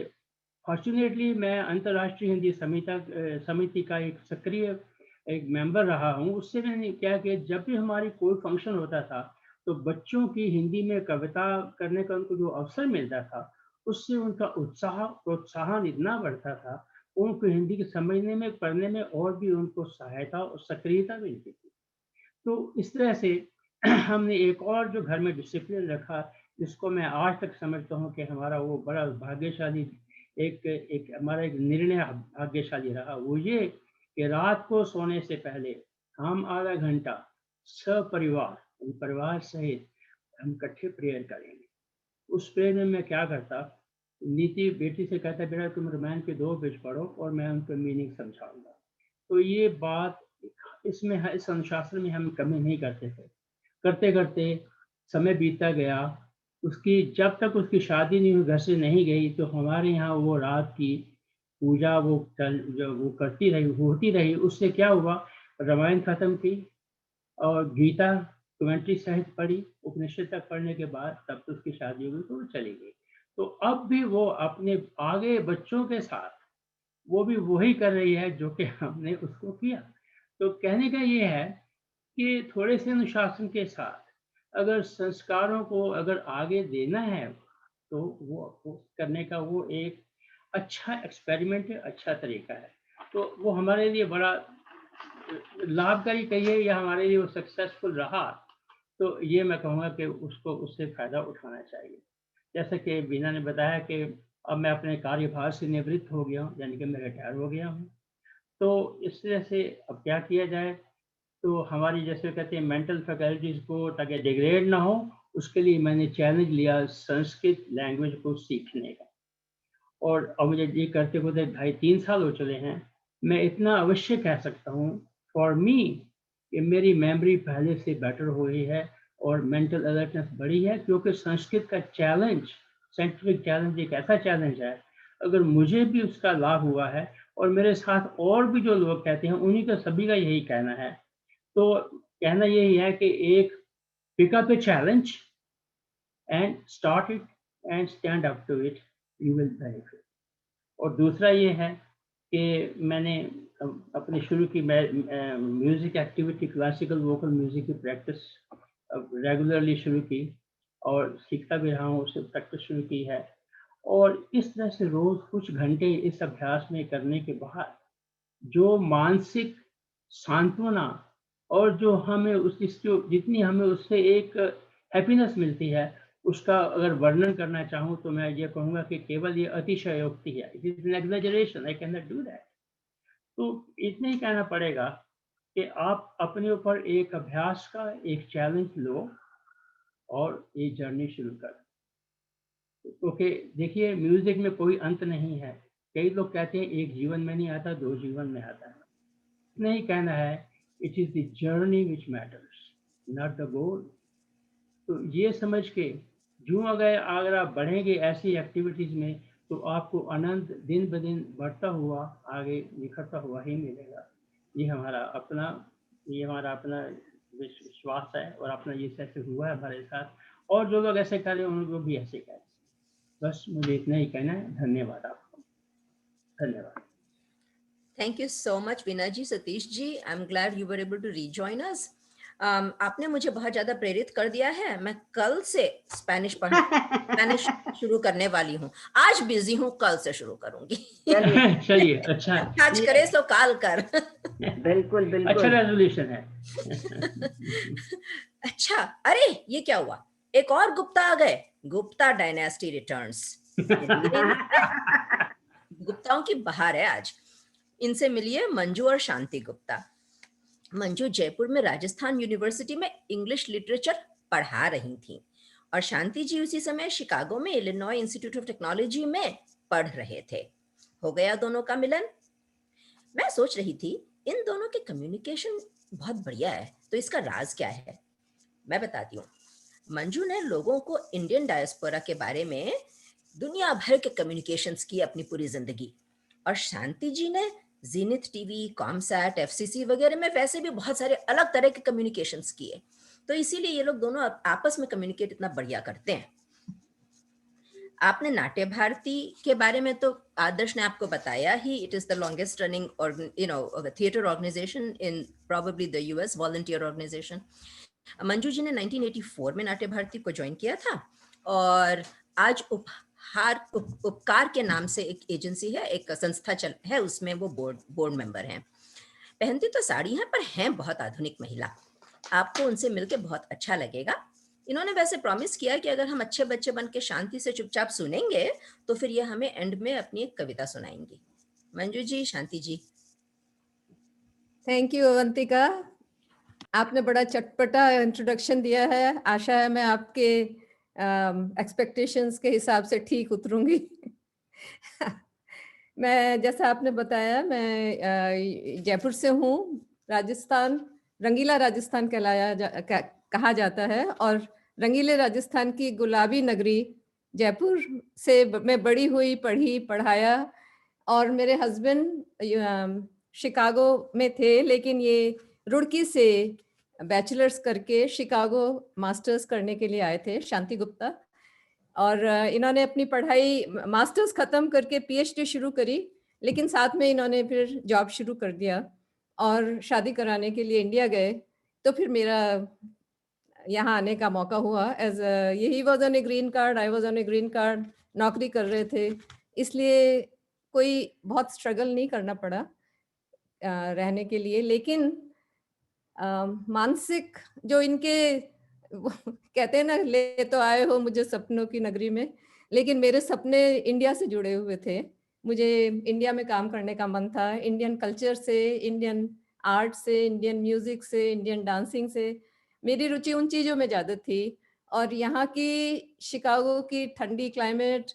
फॉर्चुनेटली मैं अंतर्राष्ट्रीय हिंदी समिति का एक सक्रिय एक मेंबर रहा हूँ। उससे मैंने क्या किया, जब भी हमारी कोई फंक्शन होता था तो बच्चों की हिंदी में कविता करने का उनको जो अवसर मिलता था, उससे उनका प्रोत्साहन इतना बढ़ता था, उनको हिंदी के समझने में, पढ़ने में और भी उनको सहायता और सक्रियता मिलती थी। तो इस तरह से हमने एक और जो घर में डिसिप्लिन रखा, जिसको मैं आज तक समझता हूँ कि हमारा वो बड़ा भाग्यशाली एक हमारा एक निर्णय भाग्यशाली रहा। वो ये कि रात को सोने से पहले हम आधा घंटा सपरिवार परिवार सहित हम इकट्ठे प्रेयर करेंगे। उस प्रेयर में मैं क्या करता, नीति बेटी से कहता, बेटा तुम रामायण के 2 पेज पढ़ो और मैं उनको मीनिंग समझाऊंगा। तो ये बात इसमें इस अनुशासन में हम कमी नहीं करते थे। करते करते समय बीतता गया। उसकी जब तक उसकी शादी नहीं हुई, घर से नहीं गई, तो हमारे यहाँ वो रात की पूजा वो करती रही, होती रही। उससे क्या हुआ, रामायण खत्म की और गीता कमेंट्री सहित पढ़ी, उपनिषद तक पढ़ने के बाद तब तो उसकी शादी हुई तो वो चली गई। तो अब भी वो अपने आगे बच्चों के साथ वो भी वही कर रही है जो कि हमने उसको किया। तो कहने का ये है कि थोड़े से अनुशासन के साथ अगर संस्कारों को अगर आगे देना है तो वो करने का वो एक अच्छा एक्सपेरिमेंट है, अच्छा तरीका है। तो वो हमारे लिए बड़ा लाभकारी कहिए या हमारे लिए वो सक्सेसफुल रहा, तो ये मैं कहूँगा कि उसको उससे फायदा उठाना चाहिए। जैसा कि बीना ने बताया कि अब मैं अपने कार्यभार से निवृत्त हो गया हूँ, यानी कि मैं रिटायर हो गया हूँ। तो इस तरह से अब क्या किया जाए, तो हमारी जैसे कहते हैं मेंटल फैकल्टीज को ताकि डिग्रेड ना हो, उसके लिए मैंने चैलेंज लिया संस्कृत लैंग्वेज को सीखने का। और अब मुझे ये करते हुए 2.5-3 साल हो चले हैं। मैं इतना अवश्य कह सकता हूँ फॉर मी कि मेरी मेमोरी पहले से बेटर हो रही है और मेंटल अलर्टनेस बढ़ी है, क्योंकि संस्कृत का चैलेंज, साइंटिफिक चैलेंज एक ऐसा चैलेंज है, अगर मुझे भी उसका लाभ हुआ है और मेरे साथ और भी जो लोग कहते हैं उन्हीं का सभी का यही कहना है। तो कहना यही है कि एक pick up a challenge and start it and stand up to it, you will benefit. और दूसरा ये है कि मैंने अपने शुरू की music activity, classical vocal music की प्रैक्टिस रेगुलरली शुरू की और सीखता भी रहा हूँ, उससे प्रैक्टिस शुरू की है। और इस तरह से रोज कुछ घंटे इस अभ्यास में करने के बाद जो मानसिक सांत्वना और जो हमें जितनी हमें उससे एक हैप्पीनेस मिलती है, उसका अगर वर्णन करना चाहूँ तो मैं ये कहूँगा कि केवल ये अतिशयोक्ति है। It is an exaggeration, I can not do that. तो इतना ही कहना पड़ेगा कि आप अपने ऊपर एक अभ्यास का एक चैलेंज लो और ये जर्नी शुरू कर। क्योंकि देखिए म्यूजिक में कोई अंत नहीं है। कई लोग कहते हैं एक जीवन में नहीं आता, 2 जीवन में आता है। इतना ही कहना है, it is the journey which matters, not the goal. तो ये समझ के जो अगर आप बढ़ेंगे ऐसी एक्टिविटीज में, तो आपको आनंद दिन ब दिन बढ़ता हुआ आगे निखरता हुआ ही मिलेगा। ये हमारा अपना विश्वास है और अपना ये ऐसे हुआ है हमारे साथ, और जो लोग ऐसे करें उनको भी ऐसे करें। बस मुझे इतना ही कहना है। धन्यवाद आपको। धन्यवाद। Thank you so much, Veena ji, Satish ji. I'm glad you were able to rejoin us. आपने मुझे बहुत ज्यादा प्रेरित कर दिया है। मैं कल से स्पेनिश शुरू करने वाली हूँ। आज बिजी हूँ, कल से शुरू करूंगी। चलिए, अच्छा। आज करे सो काल कर। बिल्कुल बिल्कुल, अच्छा रेजोल्यूशन है। अच्छा, अरे ये क्या हुआ, एक और गुप्ता आ गए। Gupta dynasty returns. गुप्ताओं की बहार है आज। इनसे मिलिए मंजू और शांति गुप्ता। मंजू जयपुर में राजस्थान यूनिवर्सिटी में इंग्लिश लिटरेचर पढ़ा रही थी और शांति जी उसी समय शिकागो में इलिनॉय इंस्टीट्यूट ऑफ टेक्नोलॉजी में पढ़ रहे थे। हो गया दोनों का मिलन। मैं सोच रही थी इन दोनों के कम्युनिकेशन बहुत बढ़िया है। तो इसका राज क्या है, मैं बताती हूँ। मंजू ने लोगों को इंडियन डायस्पोरा के बारे में दुनिया भर के कम्युनिकेशंस की अपनी पूरी जिंदगी, और शांति जी ने जीनिथ टीवी, कॉमसैट, एफसीसी वगैरह में वैसे भी बहुत सारे अलग तरह के कम्युनिकेशंस किए। तो इसीलिए ये लोग दोनों आपस में कम्युनिकेट इतना बढ़िया करते हैं। आपने नाट्य भारती के बारे में तो आदर्श ने आपको बताया ही। It is the longest running theatre organization in probably the US, volunteer organization. Manju ji ने 1984 में नाट्य भारती को ज्वाइन किया था, और आज उपकार के नाम से एक एजेंसी है, एक संस्था है, उसमें वो बोर्ड मेंबर हैं। पहनती तो साड़ी हैं, पर हैं बहुत आधुनिक महिला। आपको उनसे मिलकर बहुत अच्छा लगेगा। इन्होंने वैसे प्रॉमिस किया कि अगर हम अच्छे बच्चे बन के शांति से चुपचाप सुनेंगे तो फिर ये हमें एंड में अपनी एक कविता सुनाएंगी। मंजू जी, शांति जी। थैंक यू अवंतिका, आपने बड़ा चटपटा इंट्रोडक्शन दिया है। आशा है मैं आपके एक्सपेक्टेशंस के हिसाब से ठीक उतरूंगी। मैं, जैसा आपने बताया, मैं जयपुर से हूँ। राजस्थान रंगीला राजस्थान कहा जाता है, और रंगीले राजस्थान की गुलाबी नगरी जयपुर से मैं बड़ी हुई, पढ़ी पढ़ाया। और मेरे हस्बैंड शिकागो में थे, लेकिन ये रुड़की से बैचलर्स करके शिकागो मास्टर्स करने के लिए आए थे, शांति गुप्ता। और इन्होंने अपनी पढ़ाई मास्टर्स ख़त्म करके पीएचडी शुरू करी, लेकिन साथ में इन्होंने फिर जॉब शुरू कर दिया और शादी कराने के लिए इंडिया गए। तो फिर मेरा यहाँ आने का मौका हुआ। As he was on a green card, I was on a green card, नौकरी कर रहे थे, इसलिए कोई बहुत स्ट्रगल नहीं करना पड़ा रहने के लिए। लेकिन मानसिक जो इनके कहते हैं ना, ले तो आए हो मुझे सपनों की नगरी में, लेकिन मेरे सपने इंडिया से जुड़े हुए थे। मुझे इंडिया में काम करने का मन था, इंडियन कल्चर से, इंडियन आर्ट से, इंडियन म्यूजिक से, इंडियन डांसिंग से। मेरी रुचि उन चीज़ों में ज़्यादा थी। और यहाँ की शिकागो की ठंडी क्लाइमेट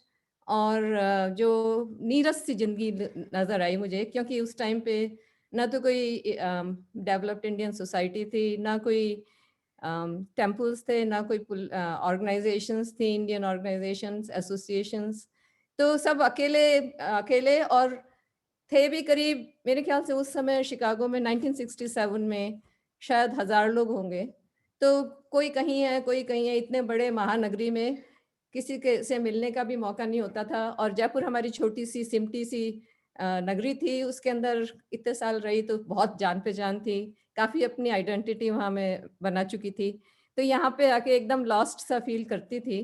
और जो नीरस सी जिंदगी नज़र आई मुझे, क्योंकि उस टाइम पे ना तो कोई डेवलप्ड इंडियन सोसाइटी थी, ना कोई टेम्पल्स थे, ना कोई ऑर्गेनाइजेशंस थी, इंडियन ऑर्गेनाइजेशंस, एसोसिएशंस। तो सब अकेले और थे भी करीब, मेरे ख्याल से उस समय शिकागो में 1967 में शायद 1000 लोग होंगे। तो कोई कहीं है, कोई कहीं है। इतने बड़े महानगरी में किसी के से मिलने का भी मौका नहीं होता था। और जयपुर हमारी छोटी सी सिमटी सी नगरी थी, उसके अंदर इतने साल रही तो बहुत जान पहचान थी, काफ़ी अपनी आइडेंटिटी वहाँ में बना चुकी थी। तो यहाँ पे आके एकदम लॉस्ट सा फील करती थी।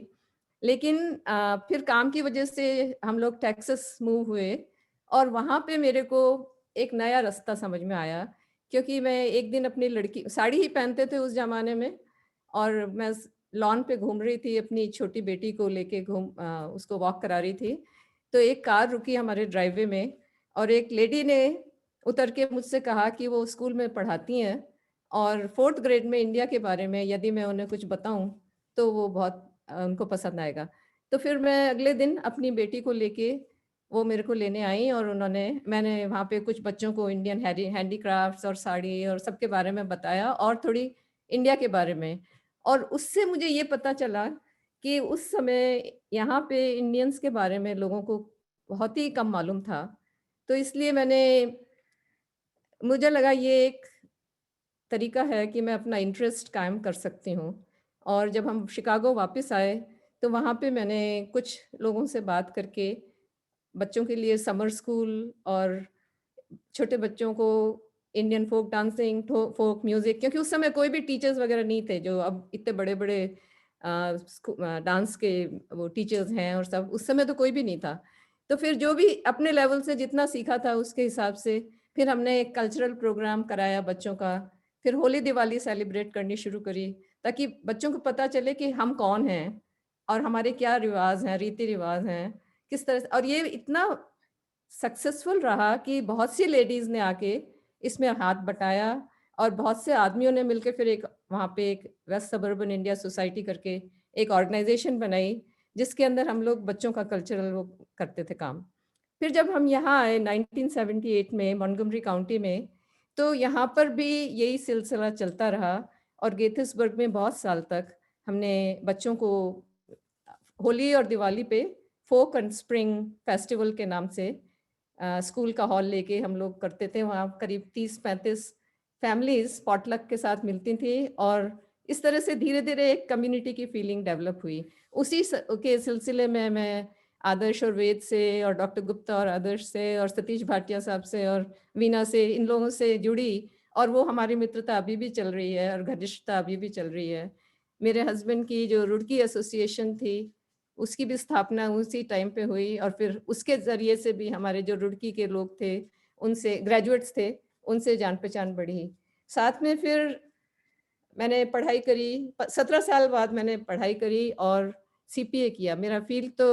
लेकिन फिर काम की वजह से हम लोग टेक्सास मूव हुए, और वहाँ पे मेरे को एक नया रास्ता समझ में आया। क्योंकि मैं एक दिन अपनी लड़की, साड़ी ही पहनते थे उस ज़माने में, और मैं लॉन पे घूम रही थी, अपनी छोटी बेटी को लेके उसको वॉक करा रही थी। तो एक कार रुकी हमारे ड्राइववे में, और एक लेडी ने उतर के मुझसे कहा कि वो स्कूल में पढ़ाती हैं, और 4th ग्रेड में इंडिया के बारे में यदि मैं उन्हें कुछ बताऊं तो वो बहुत उनको पसंद आएगा। तो फिर मैं अगले दिन अपनी बेटी को लेके, वो मेरे को लेने आई, और मैंने वहाँ पे कुछ बच्चों को इंडियन हैंडीक्राफ्ट्स और साड़ी और सबके बारे में बताया, और थोड़ी इंडिया के बारे में। और उससे मुझे ये पता चला कि उस समय यहाँ पे इंडियंस के बारे में लोगों को बहुत ही कम मालूम था। तो इसलिए मुझे लगा ये एक तरीका है कि मैं अपना इंटरेस्ट कायम कर सकती हूँ। और जब हम शिकागो वापस आए तो वहाँ पे मैंने कुछ लोगों से बात करके बच्चों के लिए समर स्कूल और छोटे बच्चों को Indian folk dancing, folk music, क्योंकि उस समय कोई भी टीचर्स वगैरह नहीं थे जो अब इतने बड़े बड़े डांस के वो टीचर्स हैं, और सब उस समय तो कोई भी नहीं था। तो फिर जो भी अपने लेवल से जितना सीखा था उसके हिसाब से फिर हमने एक कल्चरल प्रोग्राम कराया बच्चों का। फिर होली दिवाली सेलिब्रेट करनी शुरू करी, ताकि बच्चों को पता चले कि हम कौन हैं और हमारे क्या रिवाज हैं, रीति रिवाज हैं, किस तरह से। और ये इतना सक्सेसफुल रहा कि बहुत सी लेडीज ने आके इसमें हाथ बटाया, और बहुत से आदमियों ने मिलकर फिर वहाँ पे एक वेस्ट सबर्बन इंडिया सोसाइटी करके एक ऑर्गेनाइजेशन बनाई, जिसके अंदर हम लोग बच्चों का कल्चरल वो करते थे काम। फिर जब हम यहाँ आए 1978 में मॉन्टगोमरी काउंटी में, तो यहाँ पर भी यही सिलसिला चलता रहा और गेथिसबर्ग में बहुत साल तक हमने बच्चों को होली और दिवाली पे फोक एंड स्प्रिंग फेस्टिवल के नाम से स्कूल का हॉल लेके हम लोग करते थे। वहाँ करीब 30-35 फैमिलीज पॉटलक के साथ मिलती थी और इस तरह से धीरे धीरे एक कम्युनिटी की फीलिंग डेवलप हुई। उसी के सिलसिले में मैं आदर्श और वेद से और डॉक्टर गुप्ता और आदर्श से और सतीश भाटिया साहब से और वीना से, इन लोगों से जुड़ी और वो हमारी मित्रता अभी भी चल रही है और घनिष्ठता अभी भी चल रही है। मेरे हस्बैंड की जो रुड़की एसोसिएशन थी उसकी भी स्थापना उसी टाइम पे हुई और फिर उसके जरिए से भी हमारे जो रुड़की के लोग थे, उनसे ग्रेजुएट्स थे, उनसे जान पहचान बढ़ी। साथ में फिर मैंने पढ़ाई करी, 17 साल बाद मैंने पढ़ाई करी और सीपीए किया। मेरा फील्ड तो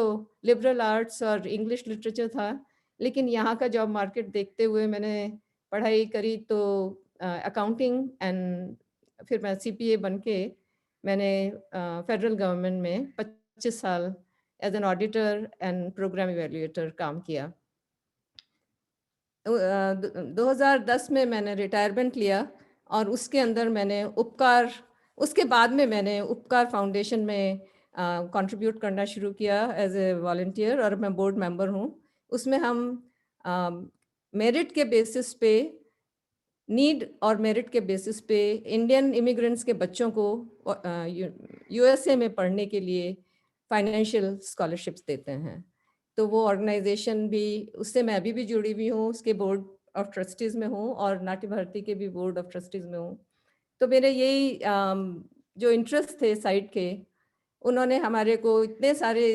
लिबरल आर्ट्स और इंग्लिश लिटरेचर था, लेकिन यहाँ का जॉब मार्केट देखते हुए मैंने पढ़ाई करी तो अकाउंटिंग एंड फिर मैं सीपीए बन के मैंने फेडरल गवर्नमेंट में 25 साल as an auditor and programme evaluator काम किया। 2010 में मैंने रिटायरमेंट लिया और उसके अंदर मैंने उसके बाद में मैंने उपकार फाउंडेशन में कंट्रीब्यूट करना शुरू किया एज ए वॉलंटियर और मैं बोर्ड मेंबर हूँ। उसमें हम मेरिट के बेसिस पे, नीड और मेरिट के बेसिस पे इंडियन इमिग्रेंट्स के बच्चों को यूएसए में पढ़ने के लिए फाइनेंशियल स्कॉलरशिप्स देते हैं। तो वो ऑर्गेनाइजेशन भी, उससे मैं अभी भी जुड़ी हुई हूँ, उसके बोर्ड ऑफ ट्रस्टीज में हूँ और नाट्य भारती के भी बोर्ड ऑफ ट्रस्टीज में हूँ। तो मेरे यही जो इंटरेस्ट थे साइड के, उन्होंने हमारे को इतने सारे,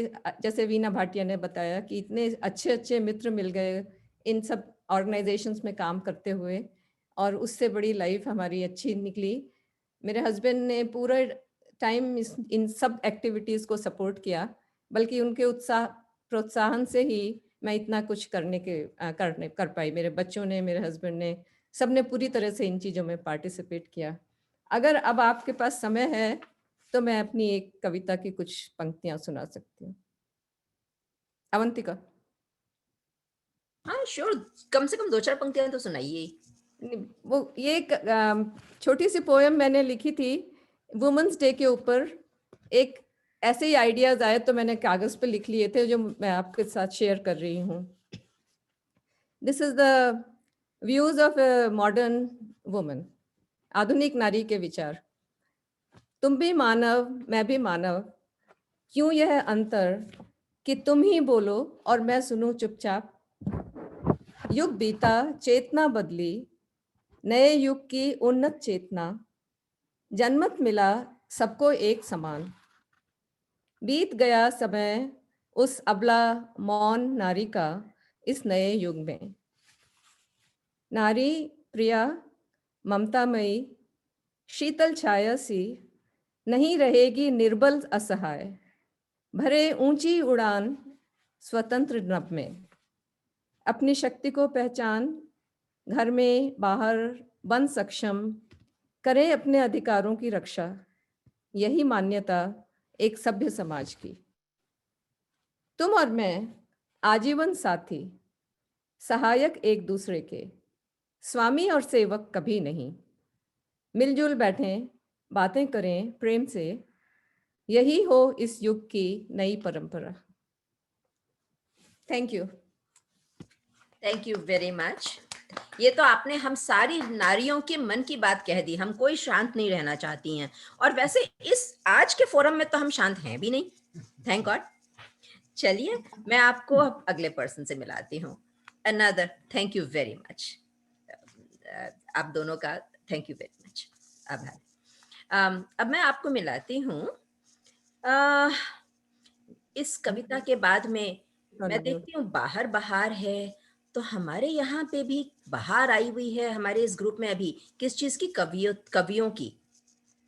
जैसे वीना भाटिया ने बताया कि इतने अच्छे अच्छे मित्र मिल गए इन सब ऑर्गेनाइजेशंस में काम करते हुए और उससे बड़ी लाइफ हमारी अच्छी निकली। मेरे हस्बैंड ने पूरा टाइम इन सब एक्टिविटीज़ को सपोर्ट किया, बल्कि उनके प्रोत्साहन से ही मैं इतना कुछ कर पाई। मेरे बच्चों ने, मेरे हस्बैंड ने, सब ने पूरी तरह से इन चीज़ों में पार्टिसिपेट किया। अगर अब आपके पास समय है तो मैं अपनी एक कविता की कुछ पंक्तियां सुना सकती हूँ। अवंतिका। हाँ श्योर, कम से कम 2-4 पंक्तियां तो सुनाइए। वो ये एक छोटी सी पोएम मैंने लिखी थी वुमेन्स डे के ऊपर। एक ऐसे ही आइडियाज आए तो मैंने कागज पे लिख लिए थे, जो मैं आपके साथ शेयर कर रही हूँ। This is the views of a modern woman. आधुनिक नारी के विचार। तुम भी मानव, मैं भी मानव, क्यों यह अंतर कि तुम ही बोलो और मैं सुनूं चुपचाप। युग बीता, चेतना बदली, नए युग की उन्नत चेतना, जन्मत मिला सबको एक समान। बीत गया समय उस अबला मौन नारी का इस नए युग में। नारी प्रिया, ममतामयी, शीतल छाया सी, नहीं रहेगी निर्बल असहाय। भरे ऊंची उड़ान स्वतंत्र नभ में। अपनी शक्ति को पहचान, घर में बाहर बन सक्षम, करे अपने अधिकारों की रक्षा। यही मान्यता एक सभ्य समाज की। तुम और मैं आजीवन साथी, सहायक एक दूसरे के, स्वामी और सेवक कभी नहीं। मिलजुल बैठें, बातें करें प्रेम से, यही हो इस युग की नई परंपरा। Thank you. Thank you very much. ये तो आपने हम सारी नारियों के मन की बात कह दी। हम कोई शांत नहीं रहना चाहती हैं, और वैसे इस आज के फोरम में तो हम शांत हैं भी नहीं, थैंक गॉड। चलिए मैं आपको अगले पर्सन से मिलाती हूँ। Another thank you very much. आप दोनों का थैंक यू वेरी मच, आभार। अब मैं आपको मिलाती हूँ इस कविता के बाद में। मैं देखती हूँ बाहर बहार है, तो हमारे यहाँ पे भी बहार आई हुई है हमारे इस ग्रुप में अभी। किस चीज की? कवियों की।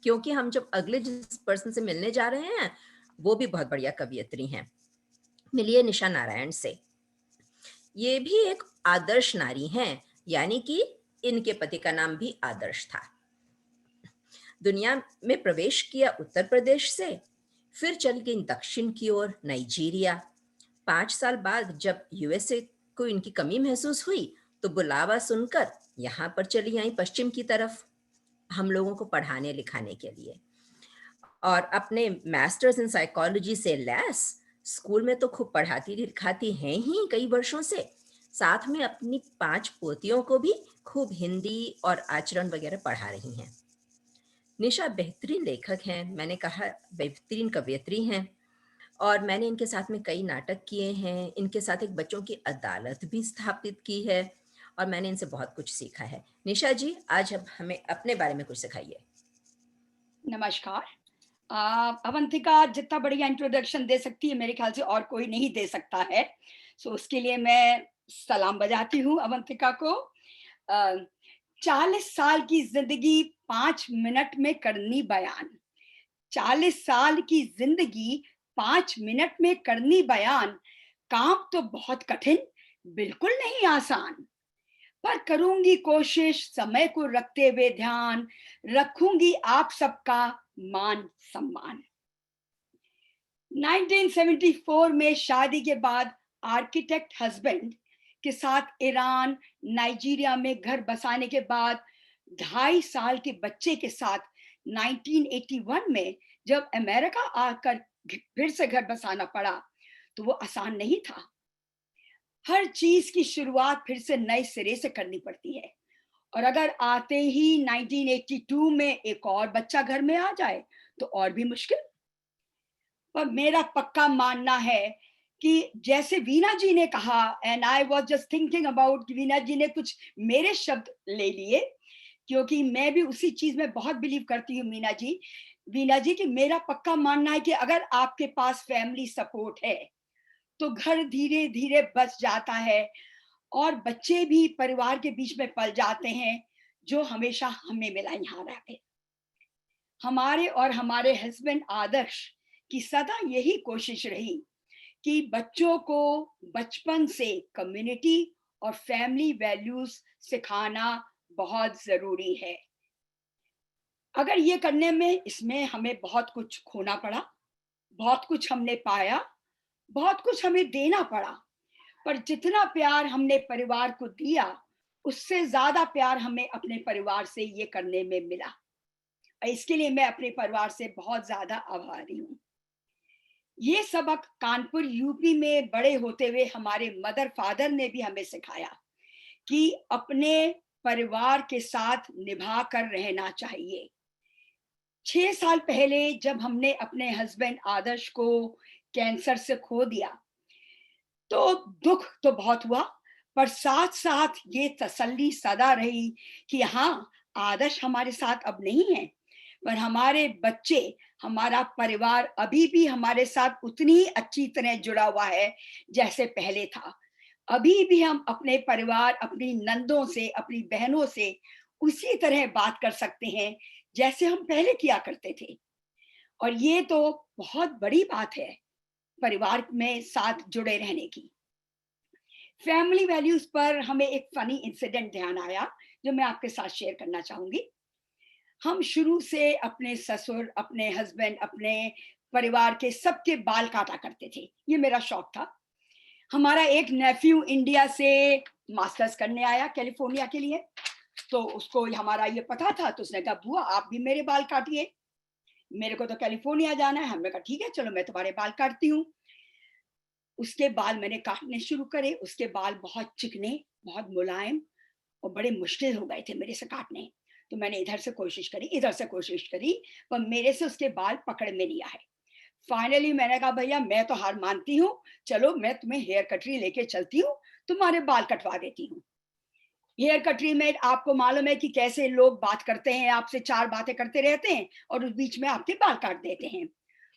क्योंकि हम जब अगले जिस पर्सन से मिलने जा रहे हैं वो भी बहुत बढ़िया कवियत्री हैं। मिलिए निशा नारायण से। ये भी एक आदर्श नारी हैं, यानी कि इनके पति का नाम भी आदर्श था। दुनिया में प्रवेश किया उत्तर प्रदेश से, फिर चल गई दक्षिण की ओर नाइजीरिया। 5 साल बाद जब यूएसए को इनकी कमी महसूस हुई तो बुलावा सुनकर यहाँ पर चली आई पश्चिम की तरफ हम लोगों को पढ़ाने लिखाने के लिए, और अपने मास्टर्स इन साइकोलॉजी से लैस स्कूल में तो खूब पढ़ाती लिखाती हैं ही कई वर्षों से, साथ में अपनी 5 पोतियों को भी खूब हिंदी और आचरण वगैरह पढ़ा रही हैं। निशा बेहतरीन लेखक हैं, मैंने कहा बेहतरीन कवयित्री हैं, और मैंने इनके साथ में कई नाटक किए हैं, इनके साथ एक बच्चों की अदालत भी स्थापित की है, और मैंने इनसे बहुत कुछ सीखा है। निशा जी, आज अब हमें अपने बारे में कुछ सिखाइए। नमस्कार। अवंतिका जितना बढ़िया इंट्रोडक्शन दे सकती है मेरे ख्याल से और कोई नहीं दे सकता है, सो उसके लिए मैं सलाम बजाती हूँ अवंतिका को। 40 साल की जिंदगी 5 मिनट में करनी बयान, 40 साल की जिंदगी 5 मिनट में करनी बयान, काम तो बहुत कठिन, बिल्कुल नहीं आसान, पर करूंगी कोशिश समय को रखते हुए ध्यान, रखूंगी आप सबका मान सम्मान। 1974 में शादी के बाद आर्किटेक्ट हस्बैंड के साथ ईरान, नाइजीरिया में घर बसाने के बाद 2.5 साल के बच्चे के साथ 1981 में जब अमेरिका आकर फिर से घर बसाना पड़ा तो वो आसान नहीं था। हर चीज की शुरुआत फिर से नए सिरे से करनी पड़ती है, और अगर आते ही 1982 में एक और बच्चा घर में आ जाए तो और भी मुश्किल। पर मेरा पक्का मानना है कि जैसे वीणा जी ने कहा, and I was just thinking about, Veena ji ने कुछ मेरे शब्द ले लिए क्योंकि मैं भी उसी चीज में बहुत बिलीव करती हूँ वीणा जी कि मेरा पक्का मानना है कि अगर आपके पास फैमिली सपोर्ट है तो घर धीरे धीरे बच जाता है और बच्चे भी परिवार के बीच में पल जाते हैं, जो हमेशा हमें मिला यहाँ रह के। हमारे और हमारे हस्बैंड आदर्श की सदा यही कोशिश रही कि बच्चों को बचपन से कम्युनिटी और फैमिली वैल्यूज सिखाना बहुत जरूरी है। अगर ये करने में इसमें हमें बहुत कुछ खोना पड़ा, बहुत कुछ हमने पाया, बहुत कुछ हमें देना पड़ा, पर जितना प्यार हमने परिवार को दिया उससे ज्यादा प्यार हमें अपने परिवार से ये करने में मिला। इसके लिए मैं अपने परिवार से बहुत ज्यादा आभारी हूँ। ये सबक कानपुर यूपी में बड़े होते हुए हमारे मदर फादर ने भी हमें सिखाया कि अपने परिवार के साथ निभा कर रहना चाहिए। 6 साल पहले जब हमने अपने हस्बैंड आदर्श को कैंसर से खो दिया तो दुख तो बहुत हुआ, पर साथ साथ ये तसल्ली सदा रही कि हाँ, आदर्श हमारे साथ अब नहीं है, पर हमारे बच्चे, हमारा परिवार अभी भी हमारे साथ उतनी ही अच्छी तरह जुड़ा हुआ है जैसे पहले था। अभी भी हम अपने परिवार, अपनी नंदों से, अपनी बहनों से उसी तरह बात कर सकते हैं जैसे हम पहले किया करते थे, और ये तो बहुत बड़ी बात है परिवार में साथ जुड़े रहने की। फैमिली वैल्यूज पर हमें एक फनी इंसिडेंट ध्यान आया जो मैं आपके साथ शेयर करना चाहूंगी। हम शुरू से अपने ससुर, अपने हस्बैंड, अपने परिवार के सबके बाल काटा करते थे, ये मेरा शौक था। हमारा एक नेफ्यू इंडिया से मास्टर्स करने आया कैलिफोर्निया के लिए, तो उसको हमारा ये पता था, तो उसने कहा बुआ आप भी मेरे बाल काटिए, मेरे को तो कैलिफोर्निया जाना है। हमने कहा ठीक है चलो मैं तुम्हारे बाल काटती हूँ। उसके बाल मैंने काटने शुरू करे, उसके बाल बहुत चिकने, बहुत मुलायम और बड़े मुश्किल हो गए थे मेरे से काटने। तो मैंने इधर से कोशिश करी, इधर से कोशिश करी, पर मेरे से उसके बाल पकड़ में नहीं आए। फाइनली मैंने कहा भैया मैं तो हार मानती हूँ, चलो मैं तुम्हें हेयर कटरी लेके चलती हूँ, तुम्हारे बाल कटवा देती हूँ। हेयर कटरी में आपको मालूम है कि कैसे लोग बात करते हैं, आपसे 4 बातें करते रहते हैं और उस बीच में आपके बाल काट देते हैं।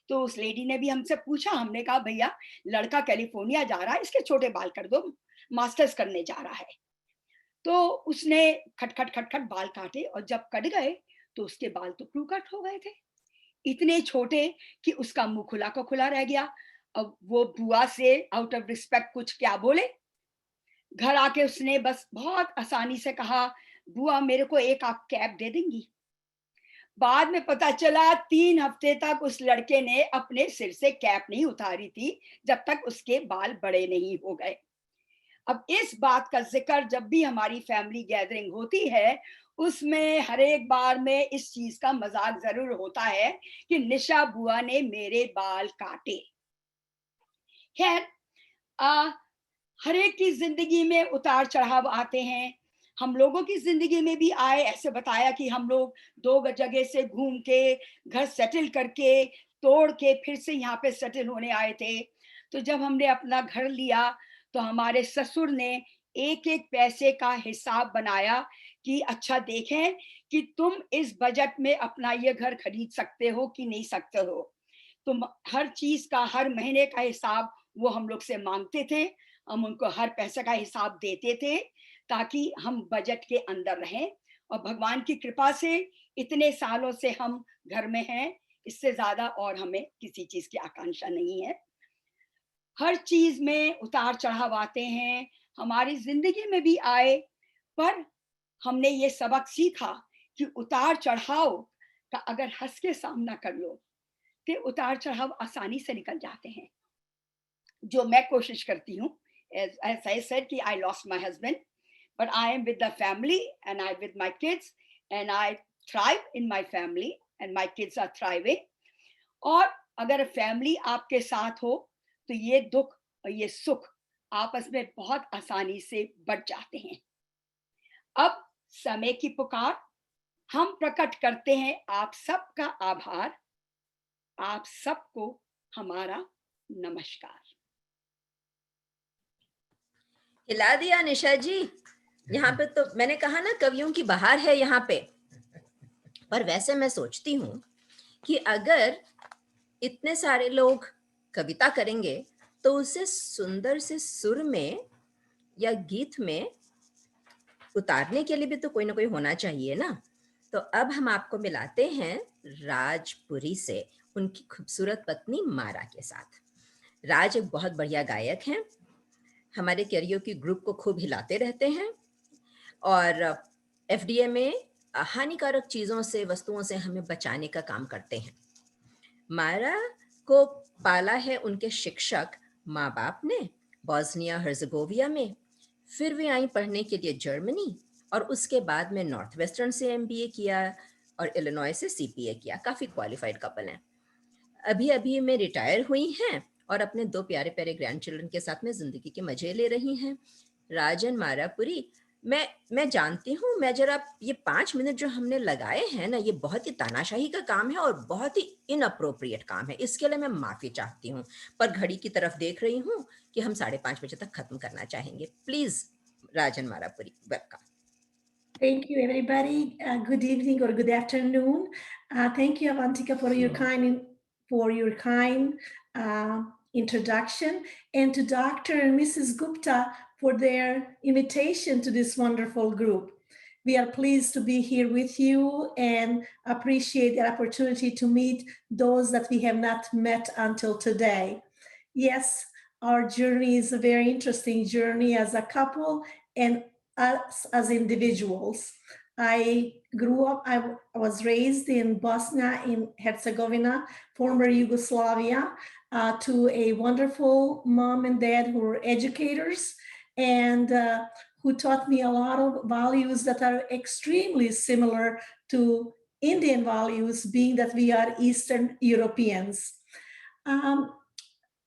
तो उस लेडी ने भी हमसे पूछा, हमने कहा भैया लड़का कैलिफोर्निया जा रहा है, इसके छोटे बाल कर दो, मास्टर्स करने जा रहा है। तो उसने खटखट खटखट बाल काटे और जब कट गए तो उसके बाल तो क्रू कट हो गए थे, इतने छोटे कि उसका मुंह खुला का खुला रह गया। अब वो बुआ से आउट ऑफ रिस्पेक्ट कुछ क्या बोले, घर आके उसने बस बहुत आसानी से कहा बुआ मेरे को एक आप कैप दे देंगी। बाद में पता चला 3 हफ्ते तक उस लड़के ने अपने सिर से कैप नहीं उतारी थी जब तक उसके बाल बड़े नहीं हो गए। अब इस बात का जिक्र जब भी हमारी फैमिली गैदरिंग होती है उसमें हर एक बार में इस चीज का मजाक जरूर होता है कि निशा बुआ ने मेरे बाल काटे। खैर, हर एक की जिंदगी में उतार चढ़ाव आते हैं, हम लोगों की जिंदगी में भी आए। ऐसे बताया कि हम लोग 2 जगह से घूम के घर सेटल करके तोड़ के फिर से यहाँ पे सेटल होने आए थे। तो जब हमने अपना घर लिया तो हमारे ससुर ने एक एक पैसे का हिसाब बनाया कि अच्छा देखें कि तुम इस बजट में अपना ये घर खरीद सकते हो कि नहीं सकते हो। तुम हर चीज का हर महीने का हिसाब वो हम लोग से मांगते थे, हम उनको हर पैसे का हिसाब देते थे ताकि हम बजट के अंदर रहें। और भगवान की कृपा से इतने सालों से हम घर में हैं, इससे ज्यादा और हमें किसी चीज की आकांक्षा नहीं है। हर चीज में उतार चढ़ाव आते हैं, हमारी जिंदगी में भी आए, पर हमने ये सबक सीखा कि उतार चढ़ाव का अगर हंस के सामना कर लो तो उतार चढ़ाव आसानी से निकल जाते हैं। जो मैं कोशिश करती हूँ, as I said कि I lost my husband, but I am with the family and I with my kids and I thrive in my family and my kids are thriving. और अगर फैमिली आपके साथ हो तो ये दुख और ये सुख आपस में बहुत आसानी से बढ़ जाते हैं। अब समय की पुकार, हम प्रकट करते हैं आप सबका आभार, आप सबको हमारा नमस्कार। हिला दिया निशा जी, यहाँ पे तो मैंने कहा ना कवियों की बहार है यहाँ पे। पर वैसे मैं सोचती हूँ कि अगर इतने सारे लोग कविता करेंगे तो उसे सुंदर से सुर में या गीत में उतारने के लिए भी तो कोई ना कोई होना चाहिए ना। तो अब हम आपको मिलाते हैं राजपुरी से उनकी खूबसूरत पत्नी मारा के साथ। राज एक बहुत बढ़िया गायक हैं, हमारे कैरियोकी ग्रुप को खूब हिलाते रहते हैं और एफडीए में हानिकारक चीज़ों से वस्तुओं से हमें बचाने का काम करते हैं। मारा को पाला है उनके शिक्षक माँ बाप ने बॉस्निया हर्ज़ेगोविना में, फिर वे आई पढ़ने के लिए जर्मनी और उसके बाद में नॉर्थ वेस्टर्न से एमबीए किया और इलिनॉय से सीपीए किया। काफ़ी क्वालिफाइड कपल हैं। अभी अभी में रिटायर हुई हैं और अपने 2 प्यारे प्यारे ग्रैंड चिल्ड्रन के साथ में ज़िंदगी के मज़े ले रही हैं। राजन मारापुरी, मैं जानती हूँ, मैं जरा ये 5 मिनट जो हमने लगाए हैं ना, ये बहुत ही तानाशाही का काम है और बहुत ही इनअप्रोप्रिएट काम है। इसके लिए मैं माफ़ी चाहती हूँ, पर घड़ी की तरफ देख रही हूँ कि हम 5:30 बजे तक ख़त्म करना चाहेंगे। Please Rajan Marapuri, welcome. Thank you, everybody. Good evening or good afternoon. Thank you, Avantika, for your kind introduction, and to Dr. and Mrs. Gupta for their invitation to this wonderful group. We are pleased to be here with you and appreciate the opportunity to meet those that we have not met until today. Yes, our journey is a very interesting journey as a couple and us as individuals. I grew up, I was raised in Bosnia and Herzegovina, former Yugoslavia, to a wonderful mom and dad who were educators and who taught me a lot of values that are extremely similar to Indian values, being that we are Eastern Europeans.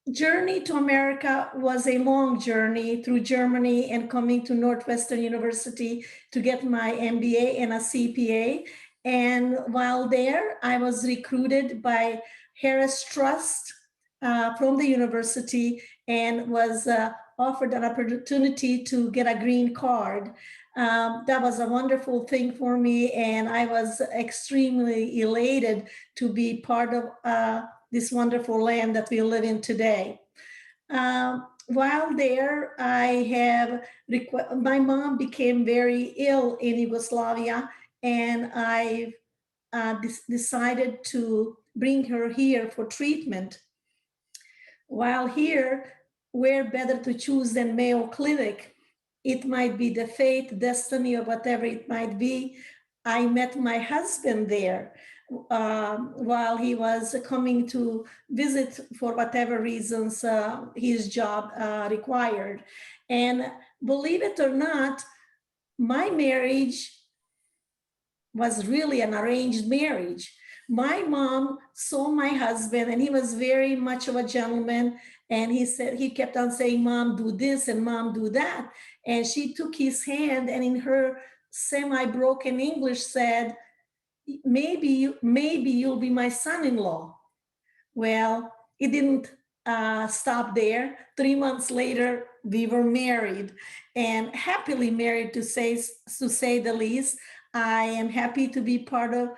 Journey to America was a long journey through Germany and coming to Northwestern University to get my MBA and a CPA. And while there, I was recruited by Harris Trust from the university and was offered an opportunity to get a green card. That was a wonderful thing for me, and I was extremely elated to be part of this wonderful land that we live in today. While there, my mom became very ill in Yugoslavia, and I decided to bring her here for treatment. While here, where better to choose than Mayo Clinic? It might be the fate, destiny, or whatever it might be. I met my husband there while he was coming to visit for whatever reasons his job required. And believe it or not, my marriage was really an arranged marriage. My mom saw my husband, and he was very much of a gentleman. And he kept on saying, "Mom, do this," and "Mom, do that." And she took his hand, and in her semi-broken English said, maybe you'll be my son-in-law. Well, it didn't stop there. 3 months later, we were married, and happily married, to say the least. I am happy to be part of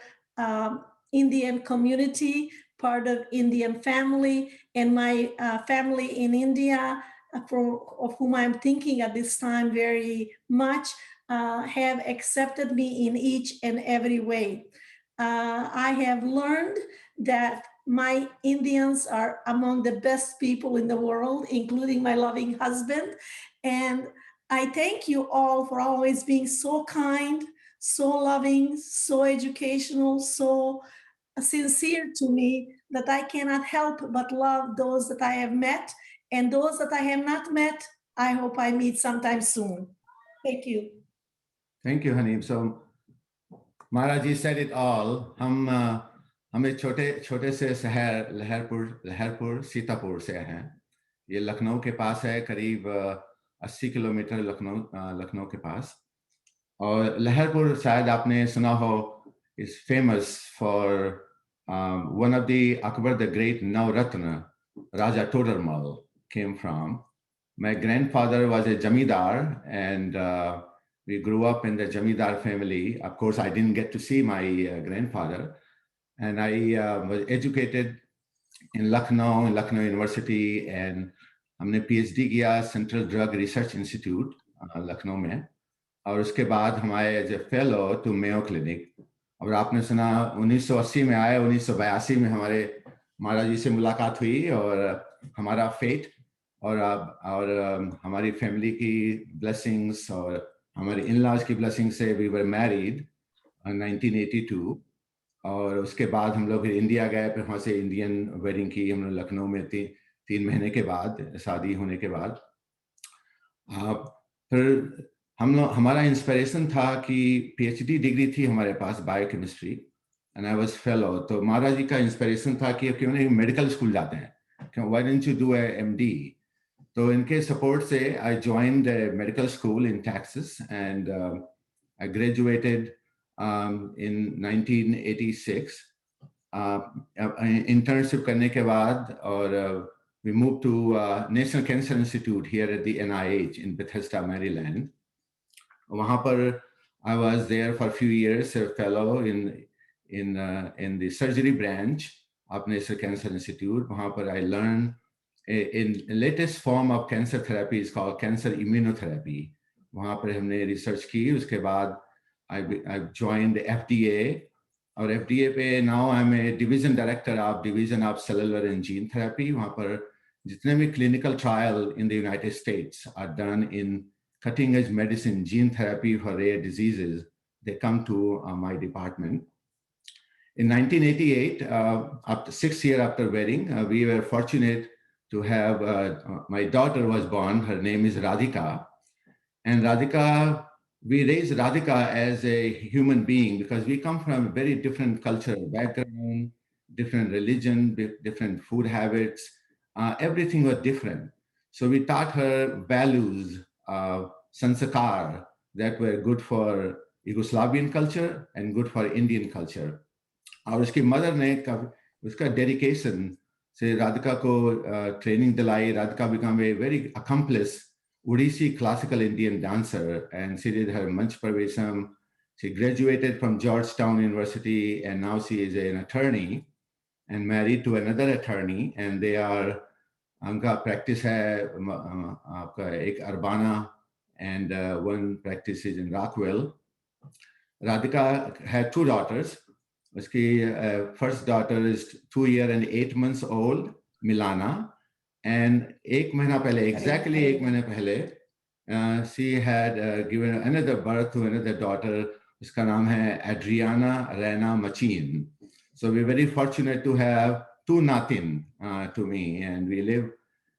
Indian community, part of Indian family, and my family in India, of whom I'm thinking at this time very much, have accepted me in each and every way. I have learned that my Indians are among the best people in the world, including my loving husband. And I thank you all for always being so kind, so loving, so educational, so sincere to me, that I cannot help but love those that I have met, and those that I have not met, I hope I meet sometime soon. Thank you. Thank you, Haneem. So Maharaj ji said it all. हम एक छोटे से शहर लहरपुर सीतापुर से हैं. ये लखनऊ के पास है, करीब 80 किलोमीटर लखनऊ के पास. और लहरपुर शायद आपने सुना हो, is famous for one of the Akbar the Great Navratna, Raja Todarmal came from. My grandfather was a Jamidar, and we grew up in the Jamidar family. Of course, I didn't get to see my grandfather. And I was educated in Lucknow University, and हमने PhD किया Central Drug Research Institute Lucknow में, और उसके बाद हमारे as a fellow to Mayo Clinic. और आपने सुना 1980 में आए, 1982 में हमारे महाराज जी से मुलाकात हुई, और हमारा फेट और हमारी फैमिली की ब्लेसिंग्स और हमारे इन-लॉज की ब्लेसिंग से वी वर मैरिड in 1982. और उसके बाद हम लोग इंडिया गए, फिर वहाँ से इंडियन वेडिंग की हम लोग लखनऊ में 3 महीने के बाद, शादी होने के बाद. फिर हमारा इंस्पिरेशन था कि PhD डिग्री थी हमारे पास biochemistry, and I was fellow. तो महाराज जी का इंस्पिरेशन था कि क्यों नहीं मेडिकल स्कूल जाते हैं, why don't you do a MD. तो इनके सपोर्ट से I joined medical school in Texas, and I graduated in 1986. Internship करने के बाद, और we moved to National Cancer Institute here at the NIH in Bethesda, Maryland. वहाँ पर I was there for a few years, a fellow in the surgery branch of National Cancer Institute. वहाँ पर I learned in latest form of cancer therapy is called cancer immunotherapy. वहाँ पर हमने research की. उसके बाद I've joined the FDA, और FDA पे now I'm a division director of Division of Cellular and Gene Therapy. वहाँ पर जितने भी clinical trial in the United States are done in cutting edge medicine, gene therapy for rare diseases, they come to my department. In 1988, after 6 years after wedding, we were fortunate to have, my daughter was born. Her name is Radhika. And Radhika, we raised Radhika as a human being because we come from a very different cultural background, different religion, different food habits. Everything was different. So we taught her values, sanskar, that were good for Yugoslavian culture and good for Indian culture. और उसकी mother ने उसका dedication से राधिका को training दिलाई. Radhika became a very accomplished Odissi classical Indian dancer, and she did her Manch Pravesham. She graduated from Georgetown University, and now she is an attorney and married to another attorney, and they are, उनका practice है आपका एक Urbana, and one practice is in Rockwell. Radhika had 2 daughters. Uski first daughter is 2 years and 8 months old, Milana, and एक महीना पहले, exactly एक महीने पहले, she had given another birth to another daughter. उसका नाम है Adriana Rana Machin. So we're very fortunate to have 2 natin to me, and we live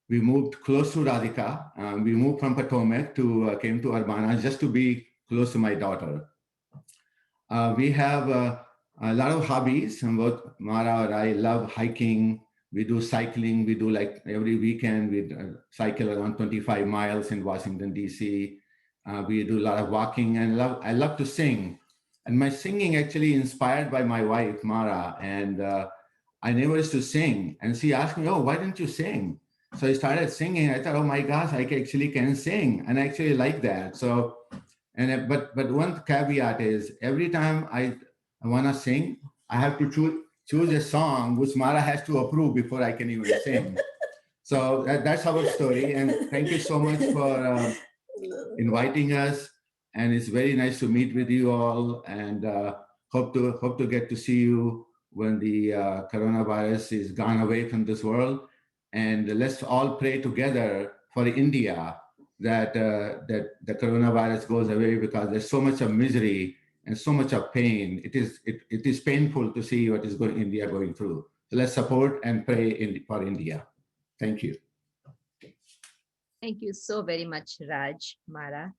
we moved close to Radhika. We moved from Potomac to came to Urbana just to be close to my daughter. We have a lot of hobbies, and both Mara and I love hiking. We do cycling. We do like every weekend, we cycle around 25 miles in Washington, DC. We do a lot of walking, and I love to sing. And my singing actually inspired by my wife, Mara. And I never used to sing. And she asked me, oh, why didn't you sing? So I started singing. I thought, oh my gosh, I actually can sing. And I actually like that. So, but one caveat is every time I want to sing, I have to choose a song which Mara has to approve before I can even sing. So that's our story. And thank you so much for inviting us. And it's very nice to meet with you all, and hope to get to see you when the coronavirus is gone away from this world. And let's all pray together for India that that the coronavirus goes away, because there's so much of misery and so much of pain. It is painful to see what is India going through. So let's support and pray for India. Thank you. Thank you so very much, Raj, Mara.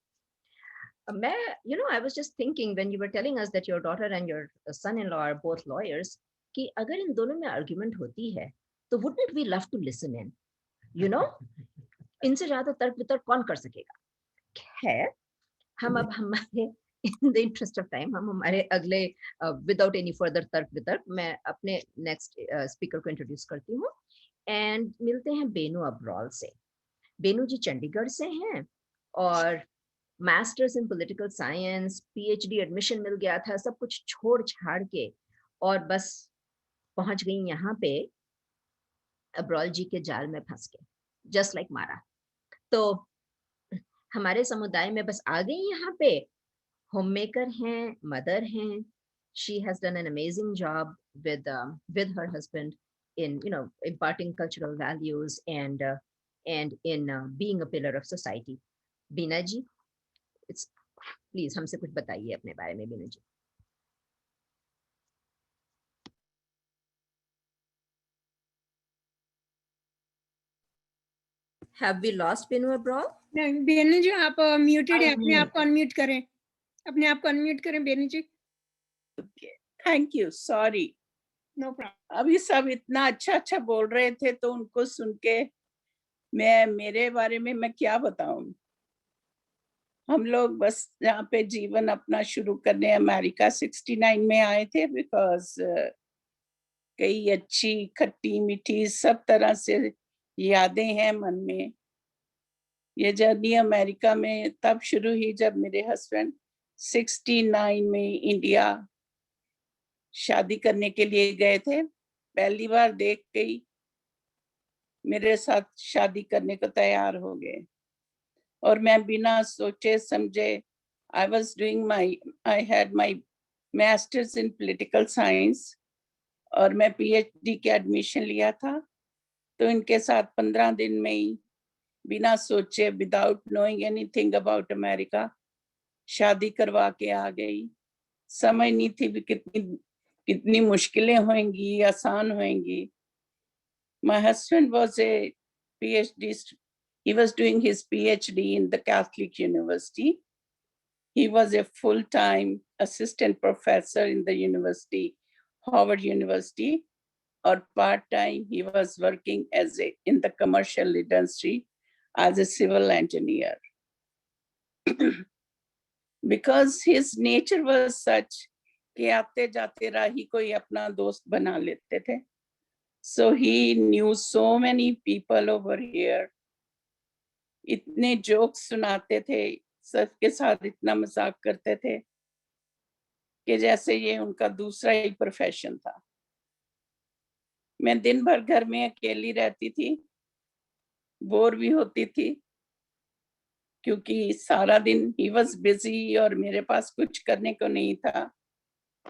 I was just thinking when you were telling us that your daughter and your son-in-law are both lawyers, कि अगर इन दोनों में argument होती है, तो wouldn't we love to listen in? इनसे ज्यादा तर्क वितर्क कौन कर सकेगा? खैर, हम अब हमारे in the interest of time, हम हमारे अगले without any further तर्क वितर्क, मैं अपने next speaker को introduce करती हूँ, and मिलते हैं बेनू अब्रोल से. बेनू जी चंडीगढ़ से हैं और masters in political science, PhD admission मिल गया था, सब कुछ छोड़ छाड़ के और बस पहुंच गई यहाँ पे अब्रोल जी के जाल में फंस के, जस्ट लाइक मारा. तो हमारे समुदाय में बस आ गई यहाँ पे, होम मेकर हैं, मदर हैं. She has done an amazing job with her husband in imparting cultural values and in being a pillar of society. Bina ji, please हमसे कुछ बताइए अपने बारे में. Bina ji. Have we lost Binu abroad? नहीं, बेनू जी आप म्यूटेड है, अपने आप को अनम्यूट करें. अपने आप को अनम्यूट करें Benu ji. Thank you, sorry. No problem. अभी सब इतना अच्छा बोल रहे थे, तो उनको सुन के मेरे बारे में मैं क्या बताऊं. हम लोग बस यहाँ पे जीवन अपना शुरू करने अमेरिका 69 में आए थे, बिकॉज कई अच्छी खट्टी मीठी सब तरह से यादें हैं मन में. ये जर्नी अमेरिका में तब शुरू हुई जब मेरे हस्बैंड 69 में इंडिया शादी करने के लिए गए थे. पहली बार देख गई, मेरे साथ शादी करने को तैयार हो गए, और मैं बिना सोचे समझे I had my master's in political science और मैं PhD के एडमिशन लिया था. तो इनके साथ 15 दिन में ही बिना सोचे, without knowing anything about America, शादी करवा के आ गई. समझ नहीं थी भी कितनी मुश्किलें होंगी, आसान होंगी. My husband was a PhD. He was doing his PhD in the Catholic University. He was a full-time assistant professor in the university, Howard University, or part-time he was working in the commercial industry as a civil engineer. Because his nature was such कि आते जाते राही कोई अपना दोस्त बना लेते थे. So he knew so many people over here. इतने जोक्स सुनाते थे, सबके साथ इतना मजाक करते थे कि जैसे ये उनका दूसरा ही प्रोफेशन था. मैं दिन भर घर में अकेली रहती थी, बोर भी होती थी, क्योंकि सारा दिन ही वॉज बिजी और मेरे पास कुछ करने को नहीं था.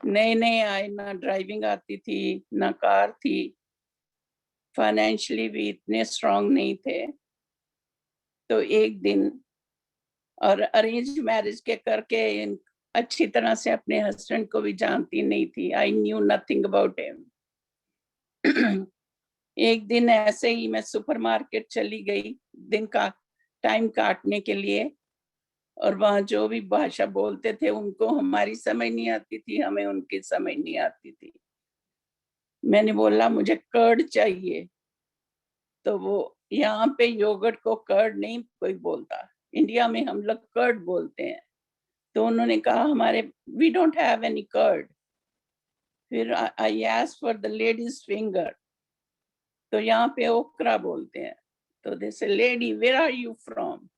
नए आए, ना ड्राइविंग आती थी, ना कार थी, फाइनेंशियली भी इतने स्ट्रांग नहीं थे. तो एक दिन, और अरेंज मैरिज के करके अच्छी तरह से अपने हस्बैंड को भी जानती नहीं थी. I knew nothing about him. एक दिन ऐसे ही मैं सुपरमार्केट चली गई दिन का टाइम काटने के लिए, और वहाँ जो भी भाषा बोलते थे उनको हमारी समझ नहीं आती थी, हमें उनकी समझ नहीं आती थी। मैंने बोला मुझे कर्ड चाहिए, तो वो यहाँ पे योगर्ट को कर्ड नहीं कोई बोलता, इंडिया में हम लोग कर्ड बोलते हैं। तो उन्होंने कहा हमारे we don't have any curd. फिर I asked for the ladies finger, तो यहाँ पे ओकरा बोलते हैं। तो they say lady where are you from.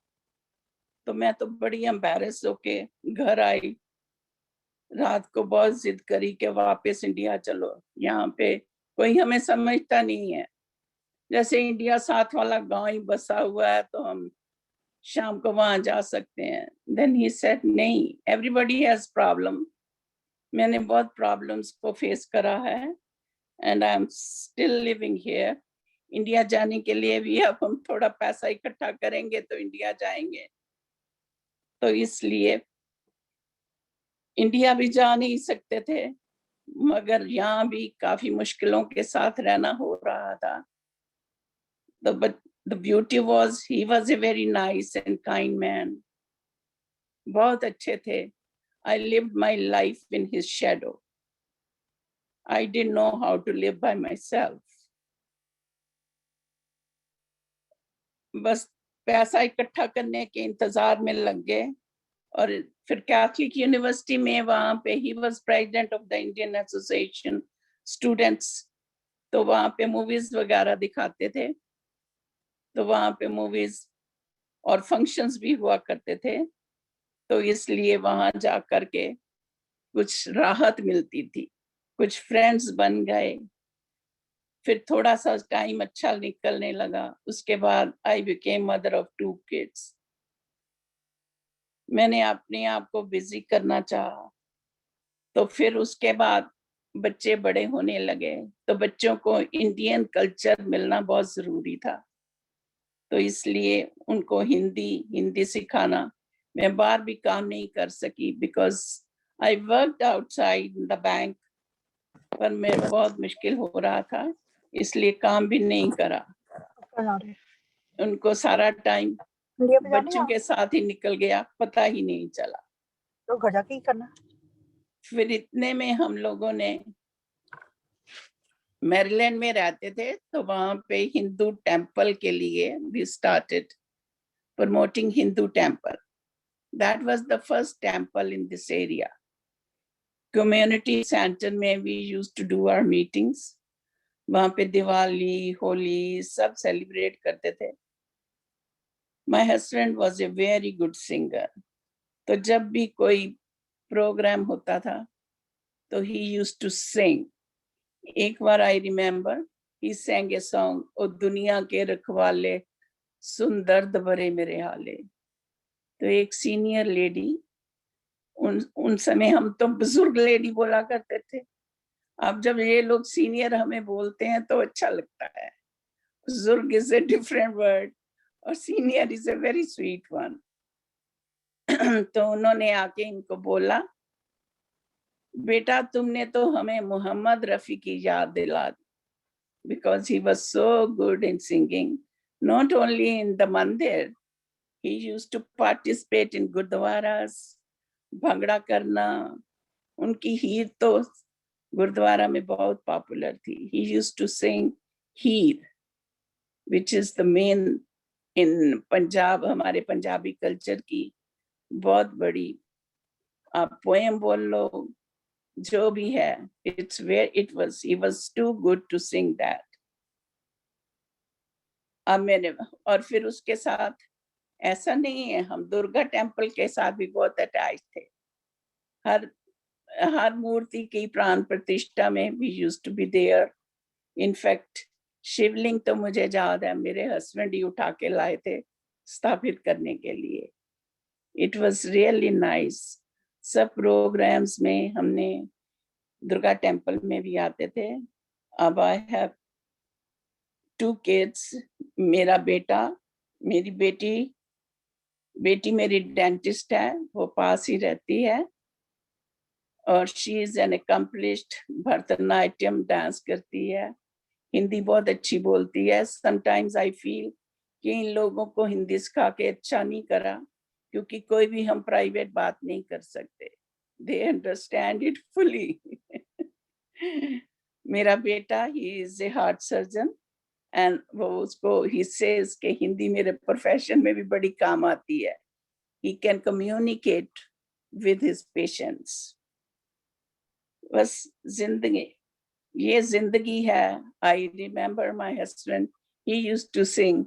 तो मैं तो बड़ी एम्बैरेस होके घर आई, रात को बहुत जिद करी कि वापस इंडिया चलो, यहाँ पे कोई हमें समझता नहीं है, जैसे इंडिया साथ वाला गांव ही बसा हुआ है तो हम शाम को वहां जा सकते हैं। देन ही सेड नहीं, एवरीबॉडी हैज प्रॉब्लम। मैंने बहुत प्रॉब्लम्स को फेस करा है and I am still living here. India जाने के लिए भी अब हम थोड़ा पैसा इकट्ठा करेंगे तो इंडिया जाएंगे, तो इसलिए इंडिया भी जा नहीं सकते थे, मगर यहाँ भी काफी मुश्किलों के साथ रहना हो रहा था। But the beauty was he was a very nice and kind man. बहुत अच्छे थे। I lived my life in his shadow. I didn't know how to live by myself. बस पैसा इकट्ठा करने के इंतजार में लग गए, और फिर कैथलिक यूनिवर्सिटी में वहाँ पे he was president of the Indian association students, तो वहाँ पे मूवीज वगैरह दिखाते थे, तो वहाँ पे मूवीज और फंक्शंस भी हुआ करते थे, तो इसलिए वहाँ जा करके कुछ राहत मिलती थी, कुछ फ्रेंड्स बन गए। फिर थोड़ा सा टाइम अच्छा निकलने लगा, उसके बाद I became mother of 2 kids. मैंने अपने आप को बिजी करना चाहा, तो फिर उसके बाद बच्चे बड़े होने लगे, तो बच्चों को इंडियन कल्चर मिलना बहुत जरूरी था, तो इसलिए उनको हिंदी सिखाना। मैं बाहर भी काम नहीं कर सकी because I worked outside the bank, पर मेरे बहुत मुश्किल हो रहा था, इसलिए काम भी नहीं करा। उनको सारा टाइम बच्चों के साथ ही निकल गया, पता ही नहीं चला। तो घर जाके ही करना। फिर इतने में हम लोगों ने मैरीलैंड में रहते थे, तो वहां पे हिंदू टेम्पल के लिए we started promoting Hindu temple. That was the first temple in this area. Community centre में we used to do our meetings. वहां पे दिवाली, होली सब सेलिब्रेट करते थे। My husband was a very good singer, तो जब भी कोई प्रोग्राम होता था तो ही यूज्ड टू सिंग। एक बार I remember he sang a song, ओ दुनिया के रखवाले सुन दर्द भरे मेरे हाले। तो एक सीनियर लेडी, उन समय हम तो बुजुर्ग लेडी बोला करते थे, अब जब ये लोग सीनियर हमें बोलते हैं तो अच्छा लगता है। बुजुर्ग इज ए डिफरेंट वर्ड और senior is a very sweet one. तो उन्होंने आके इनको बोला, बेटा तुमने तो हमें मोहम्मद रफी की याद दिला दी, because he was so good in singing, not only in the mandir, he used to participate in gurdwaras, bhangra करना। उनकी हीर तो गुरुद्वारा में बहुत पॉपुलर थी। He used to sing Heer, which is the main in Punjab, हमारे पंजाबी कल्चर की बहुत बड़ी, आप पोएम बोल लो, जो भी है, it's where it was, he was too good to sing that। अब मैंने, और फिर उसके साथ ऐसा नहीं है, हम दुर्गा टेम्पल के साथ भी बहुत अटैच थे। हर मूर्ति की प्राण प्रतिष्ठा में we used to be there। In fact, शिवलिंग तो मुझे याद है, मेरे हस्बैंड ही उठा के लाए थे स्थापित करने के लिए। It was really nice। सब प्रोग्राम्स में हमने दुर्गा टेम्पल में भी आते थे। अब I have 2 kids, मेरा बेटा, मेरी बेटी मेरी डेंटिस्ट है, वो पास ही रहती है, और she is an accomplished Bharatanatyam dance करती है, हिंदी बहुत अच्छी बोलती है। समटाइम्स आई फील कि इन लोगों को हिंदी सिखा के अच्छा नहीं करा, क्योंकि कोई भी हम प्राइवेट बात नहीं कर सकते। They understand it fully. मेरा बेटा he is a heart surgeon and वो उसको ही सेज के हिंदी मेरे प्रोफेशन में भी बड़ी काम आती है। He can communicate with his patients. बस जिंदगी, ये जिंदगी है। I remember my husband, he used to sing,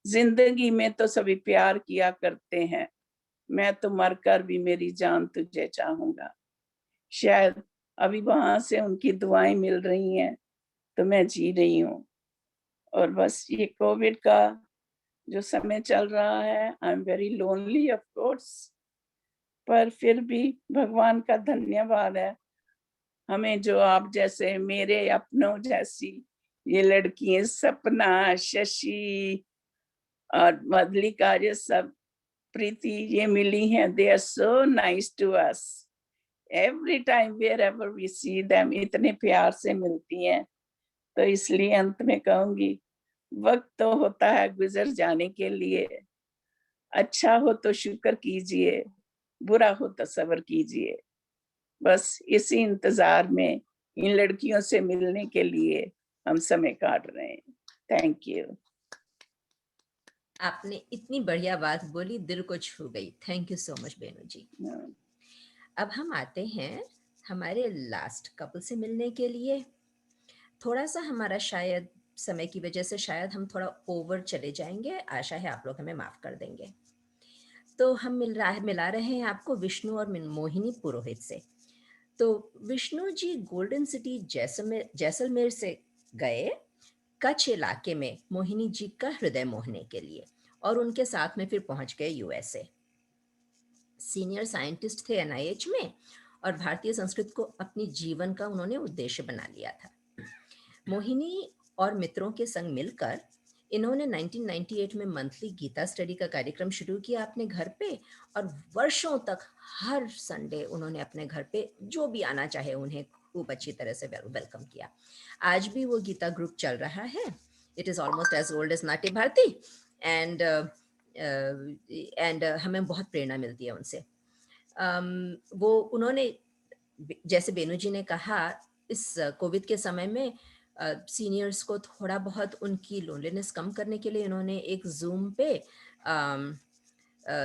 जिंदगी में तो सभी प्यार किया करते हैं, मैं तो मरकर भी मेरी जान तुझे चाहूंगा। शायद अभी वहां से उनकी दुआएं मिल रही हैं तो मैं जी रही हूँ। और बस ये कोविड का जो समय चल रहा है, I am very lonely of course, पर फिर भी भगवान का धन्यवाद है हमें जो आप जैसे, मेरे अपनों जैसी ये लड़कियां सपना, शशि और मधलिका, ये सब, प्रीति, ये मिली हैं। They are so nice to us every time wherever we see them, इतने प्यार से मिलती हैं। तो इसलिए अंत में कहूंगी, वक्त तो होता है गुजर जाने के लिए, अच्छा हो तो शुक्र कीजिए, बुरा हो तो सब्र कीजिए। बस इसी इंतजार में इन लड़कियों से मिलने के लिए हम समय काट रहे हैं। Thank you. आपने इतनी बढ़िया बात बोली, दिल को छू गई। Thank you so much Benu ji. अब हम आते हैं हमारे लास्ट कपल से मिलने के लिए। थोड़ा सा हमारा शायद समय की वजह से शायद हम थोड़ा ओवर चले जाएंगे, आशा है आप लोग हमें माफ कर देंगे। तो हम मिला रहे हैं आपको विष्णु और मोहिनी पुरोहित से। तो विष्णु जी गोल्डन सिटी जैसलमेर से गए कच्छ इलाके में मोहिनी जी का हृदय मोहने के लिए, और उनके साथ में फिर पहुंच गए यूएसए। सीनियर साइंटिस्ट थे NIH में, और भारतीय संस्कृत को अपनी जीवन का उन्होंने उद्देश्य बना लिया था। मोहिनी और मित्रों के संग मिलकर इन्होंने 1998 में मंथली गीता स्टडी का कार्यक्रम शुरू किया अपने घर पे, और वर्षों तक हर संडे उन्होंने अपने घर पे जो भी आना चाहे उन्हें खूब अच्छी तरह से वेलकम किया। आज भी वो गीता ग्रुप चल रहा है। It is almost as old as Natya Bharati, and हमें बहुत प्रेरणा मिलती है उनसे। वो उन्होंने, जैसे बेनू जी ने कहा, इस कोविड के समय में सीनियर्स को थोड़ा बहुत उनकी लोनलीनेस कम करने के लिए इन्होंने एक जूम पे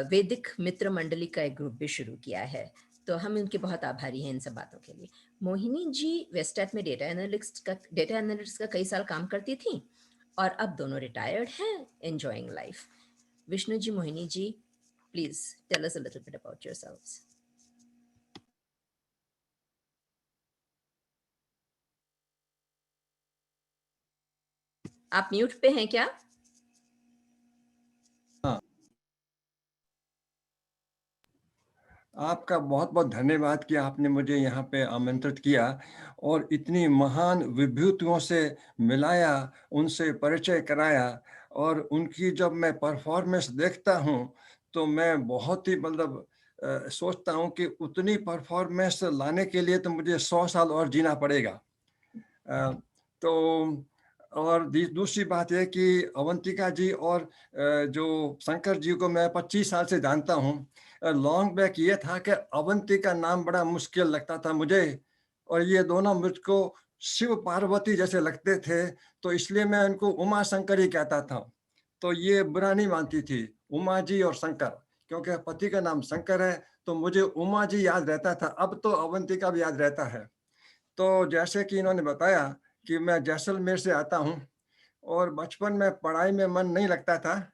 वैदिक मित्र मंडली का एक ग्रुप भी शुरू किया है। तो हम उनके बहुत आभारी हैं इन सब बातों के लिए। मोहिनी जी वेस्टेट में डेटा एनालिटिक्स का कई साल काम करती थी, और अब दोनों रिटायर्ड हैं, enjoying life. Vishnu ji, Mohini ji, please tell us a little bit about yourselves. आप म्यूट पे हैं क्या? हाँ, आपका बहुत बहुत धन्यवाद कि आपने मुझे यहाँ पे आमंत्रित किया और इतनी महान विभूतियों से मिलाया, उनसे परिचय कराया। और उनकी जब मैं परफॉर्मेंस देखता हूँ तो मैं बहुत ही मतलब सोचता हूँ कि उतनी परफॉर्मेंस लाने के लिए तो मुझे 100 साल और जीना पड़ेगा। तो और दूसरी बात है कि अवंतिका जी और जो शंकर जी को मैं 25 साल से जानता हूँ। लॉन्ग बैक ये था कि अवंतिका नाम बड़ा मुश्किल लगता था मुझे, और ये दोनों मुझको शिव पार्वती जैसे लगते थे, तो इसलिए मैं उनको उमा शंकर ही कहता था। तो ये बुरा नहीं मानती थी, उमा जी और शंकर, क्योंकि पति का नाम शंकर है तो मुझे उमा जी याद रहता था। अब तो अवंतिका भी याद रहता है। तो जैसे कि इन्होंने बताया कि मैं जैसलमेर से आता हूँ, और बचपन में पढ़ाई में मन नहीं लगता था,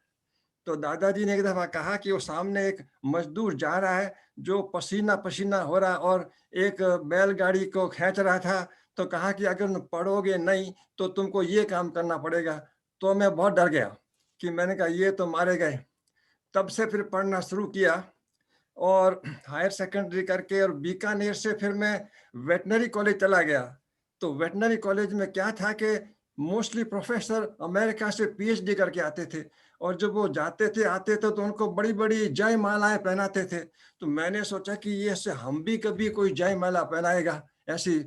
तो दादाजी ने एक दफ़ा कहा कि वो सामने एक मजदूर जा रहा है जो पसीना पसीना हो रहा और एक बैलगाड़ी को खींच रहा था, तो कहा कि अगर पढ़ोगे नहीं तो तुमको ये काम करना पड़ेगा। तो मैं बहुत डर गया कि मैंने कहा ये तो मारे गए। तब से फिर पढ़ना शुरू किया, और हायर सेकेंडरी करके और बीकानेर से फिर मैं वेटनरी कॉलेज चला गया। तो वेटनरी कॉलेज में क्या था कि मोस्टली प्रोफेसर अमेरिका से PhD करके आते थे, और जब वो जाते थे आते थे तो उनको बड़ी बड़ी जय मालाएं पहनाते थे। तो मैंने सोचा कि ये से हम भी कभी कोई जय माला पहनाएगा ऐसी।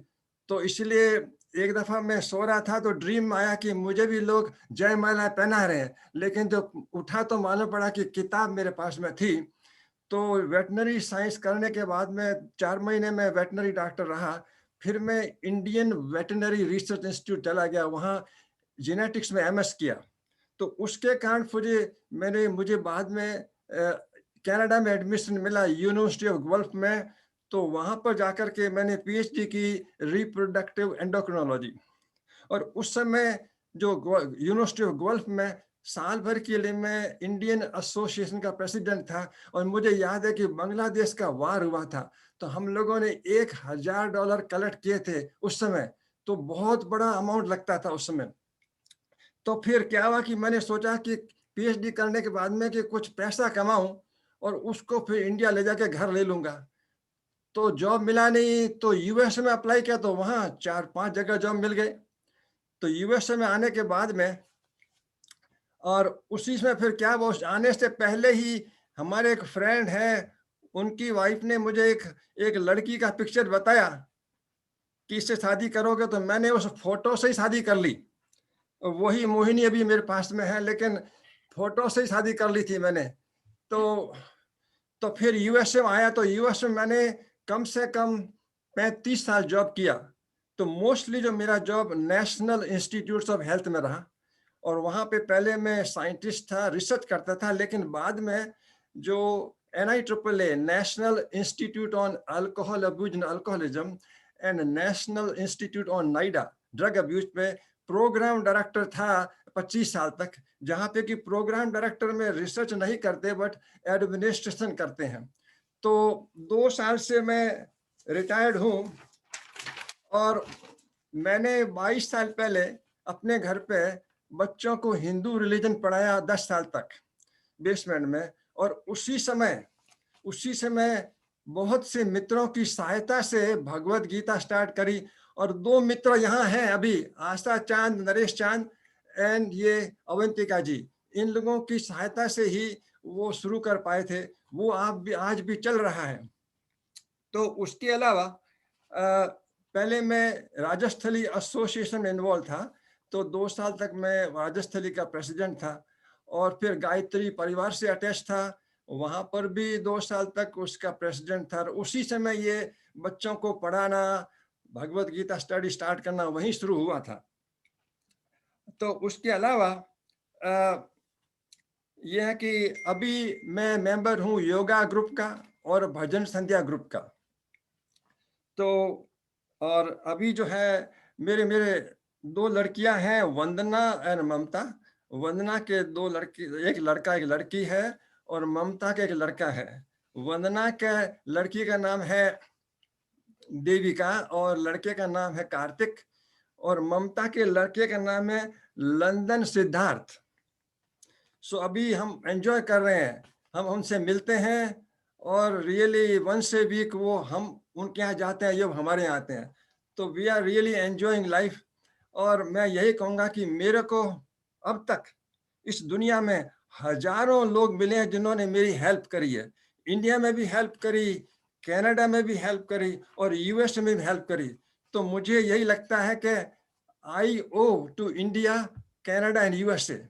तो इसलिए एक दफा मैं सो रहा था तो ड्रीम आया कि मुझे भी लोग जयमाला पहना रहे हैं, लेकिन जब उठा तो मालूम पड़ा कि किताब मेरे पास में थी। तो वेटनरी साइंस करने के बाद में 4 महीने में वेटनरी डॉक्टर रहा। फिर मैं इंडियन वेटनरी रिसर्च इंस्टीट्यूट चला गया, वहाँ जेनेटिक्स में एमएस किया। तो उसके कारण मुझे बाद में कनाडा में एडमिशन मिला यूनिवर्सिटी ऑफ गल्फ में। तो वहाँ पर जाकर के मैंने पीएचडी की रिप्रोडक्टिव एंडोक्रिनोलॉजी। और उस समय जो यूनिवर्सिटी ऑफ गल्फ में साल भर के लिए मैं इंडियन एसोसिएशन का प्रेसिडेंट था। और मुझे याद है कि बांग्लादेश का वार हुआ था, तो हम लोगों ने $1000 कलेक्ट किए थे उस समय। तो बहुत बड़ा अमाउंट लगता था उस समय। तो फिर क्या हुआ कि मैंने सोचा कि पीएचडी करने के बाद में कि कुछ पैसा कमाऊं और उसको फिर इंडिया ले जाके घर ले लूंगा। तो जॉब मिला नहीं, तो यूएसए में अप्लाई किया, तो वहाँ 4-5 जगह जॉब मिल गए। तो यूएसए में आने के बाद में और उसी में फिर क्या, वो आने से पहले ही हमारे एक फ्रेंड है, उनकी वाइफ ने मुझे एक लड़की का पिक्चर बताया कि इससे शादी करोगे, तो मैंने उस फोटो से ही शादी कर ली। वही मोहिनी अभी मेरे पास में है, लेकिन फोटो से ही शादी कर ली थी मैंने। तो फिर यूएसए में आया, तो यूएसए में मैंने कम से कम 35 साल जॉब किया। तो मोस्टली जो मेरा job national institutes of health में रहा, और वहाँ पे पहले मैं साइंटिस्ट था, रिसर्च करता था, लेकिन बाद में जो NIAAA national institute on alcohol abuse and alcoholism and national institute on NIDA drug abuse पे प्रोग्राम डायरेक्टर था 25 साल तक, जहाँ पे कि प्रोग्राम डायरेक्टर में रिसर्च नहीं करते बट एडमिनिस्ट्रेशन करते हैं। तो 2 साल से मैं रिटायर्ड हूँ, और मैंने 22 साल पहले अपने घर पे बच्चों को हिंदू रिलीजन पढ़ाया 10 साल तक बेसमेंट में। और उसी समय बहुत से मित्रों की सहायता से भगवत गीता स्टार्ट करी। और 2 मित्र यहाँ हैं अभी, आशा चांद, नरेश चांद एंड ये अवंतिका जी। इन लोगों की सहायता से ही वो शुरू कर पाए थे, वो आज भी चल रहा है। तो उसके अलावा पहले मैं राजस्थली एसोसिएशन में इन्वॉल्व था, तो 2 साल तक मैं राजस्थली का प्रेसिडेंट था। और फिर गायत्री परिवार से अटैच था, वहाँ पर भी 2 साल तक उसका प्रेसिडेंट था। उसी समय ये बच्चों को पढ़ाना, भगवत गीता स्टडी स्टार्ट करना वहीं शुरू हुआ था। तो उसके अलावा यह है कि अभी मैं मेंबर हूँ योगा ग्रुप का और भजन संध्या ग्रुप का। तो और अभी जो है मेरे 2 लड़कियां हैं, वंदना एंड ममता। वंदना के 2 लड़की, एक लड़का एक लड़की है, और ममता का एक लड़का है। वंदना के लड़की का नाम है देविका और लड़के का नाम है कार्तिक, और ममता के लड़के का नाम है लंदन सिद्धार्थ। सो अभी हम एंजॉय कर रहे हैं, हम उनसे मिलते हैं, और रियली वंस ए वीक वो हम उनके यहाँ जाते हैं, ये हमारे यहाँ आते हैं। तो we are really enjoying life. और मैं यही कहूँगा कि मेरे को अब तक इस दुनिया में हजारों लोग मिले हैं जिन्होंने मेरी हेल्प करी है। इंडिया में भी हेल्प करी, कनाडा में भी हेल्प करी, और यूएस में भी हेल्प करी। तो मुझे यही लगता है कि I owe to India, Canada and USA.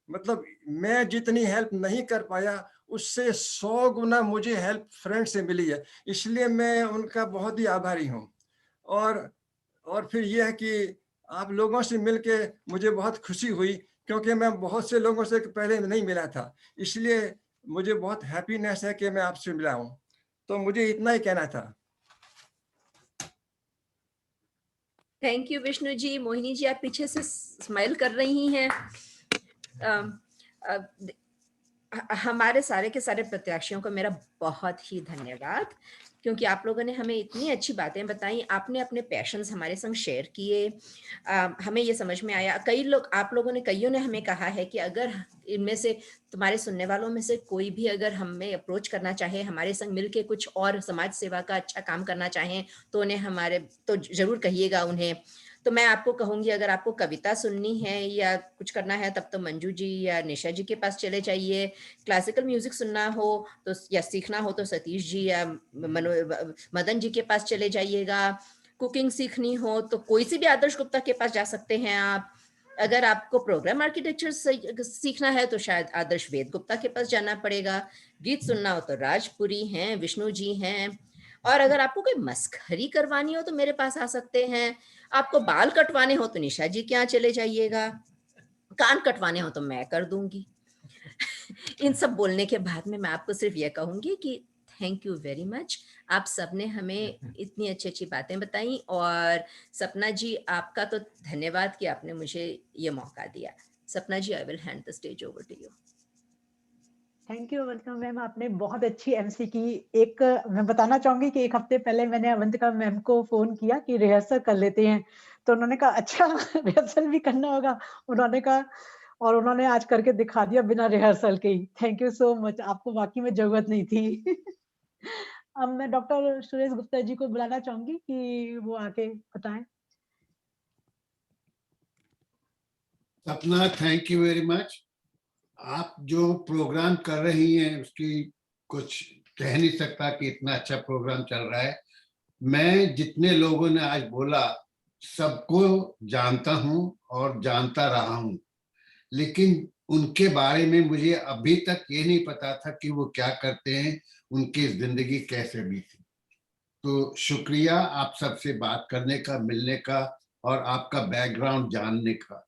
मतलब मैं जितनी हेल्प नहीं कर पाया, उससे 100 गुना मुझे हेल्प फ्रेंड से मिली है, इसलिए मैं उनका बहुत ही आभारी हूँ। और फिर यह है कि आप लोगों से मिलके मुझे बहुत खुशी हुई, क्योंकि मैं बहुत से लोगों से पहले नहीं मिला था, इसलिए मुझे बहुत हैप्पीनेस है कि मैं आपसे मिला हूँ। तो मुझे इतना ही कहना था। Thank you Vishnu ji. मोहिनी जी आप पीछे से स्माइल कर रही हैं। हमारे सारे के सारे प्रत्याशियों को मेरा बहुत ही धन्यवाद, क्योंकि आप लोगों ने हमें इतनी अच्छी बातें बताई, आपने अपने पैशंस हमारे संग शेयर किए। हमें ये समझ में आया, कईयों ने हमें कहा है कि अगर इनमें से तुम्हारे सुनने वालों में से कोई भी अगर हमें अप्रोच करना चाहे, हमारे संग मिलके कुछ और समाज सेवा का अच्छा काम करना चाहें, तो उन्हें तो जरूर कहिएगा उन्हें। तो मैं आपको कहूंगी, अगर आपको कविता सुननी है या कुछ करना है, तब तो मंजू जी या निशा जी के पास चले जाइए। क्लासिकल म्यूजिक सुनना हो तो या सीखना हो तो सतीश जी या मदन जी के पास चले जाइएगा। कुकिंग सीखनी हो तो कोई सी भी आदर्श गुप्ता के पास जा सकते हैं आप। अगर आपको प्रोग्राम आर्किटेक्चर सीखना है तो शायद आदर्श वेद गुप्ता के पास जाना पड़ेगा। गीत सुनना हो तो राजपुरी हैं, विष्णु जी हैं। और अगर आपको कोई मस्खरी करवानी हो तो मेरे पास आ सकते हैं। आपको बाल कटवाने हो तो निशा जी के यहाँ चले जाइएगा। कान कटवाने हो तो मैं कर दूंगी। इन सब बोलने के बाद में मैं आपको सिर्फ ये कहूंगी कि थैंक यू वेरी मच। आप सबने हमें इतनी अच्छी अच्छी बातें बताई। और सपना जी, आपका तो धन्यवाद कि आपने मुझे ये मौका दिया। Sapna ji, I will hand the stage over to you. Thank you Avantika ma'am, आपने बहुत अच्छी एमसी की। एक मैं बताना चाहूंगी कि एक हफ्ते पहले मैंने अवंतिका मैम को फोन किया कि रिहर्सल कर लेते हैं, तो उन्होंने कहा अच्छा रिहर्सल भी करना होगा। उन्होंने कहा, और उन्होंने आज करके दिखा दिया बिना रिहर्सल के ही। थैंक यू सो मच, आपको वाकई में जरूरत नहीं थी। अब मैं डॉक्टर सुरेश गुप्ता जी को बुलाना चाहूंगी कि वो आके बताएं। सपना, थैंक यू वेरी मच। आप जो प्रोग्राम कर रही हैं उसकी कुछ कह नहीं सकता कि इतना अच्छा प्रोग्राम चल रहा है। मैं जितने लोगों ने आज बोला सबको जानता हूं और जानता रहा हूं, लेकिन उनके बारे में मुझे अभी तक ये नहीं पता था कि वो क्या करते हैं, उनकी जिंदगी कैसे बीती। तो शुक्रिया आप सबसे बात करने का, मिलने का और आपका बैकग्राउंड जानने का।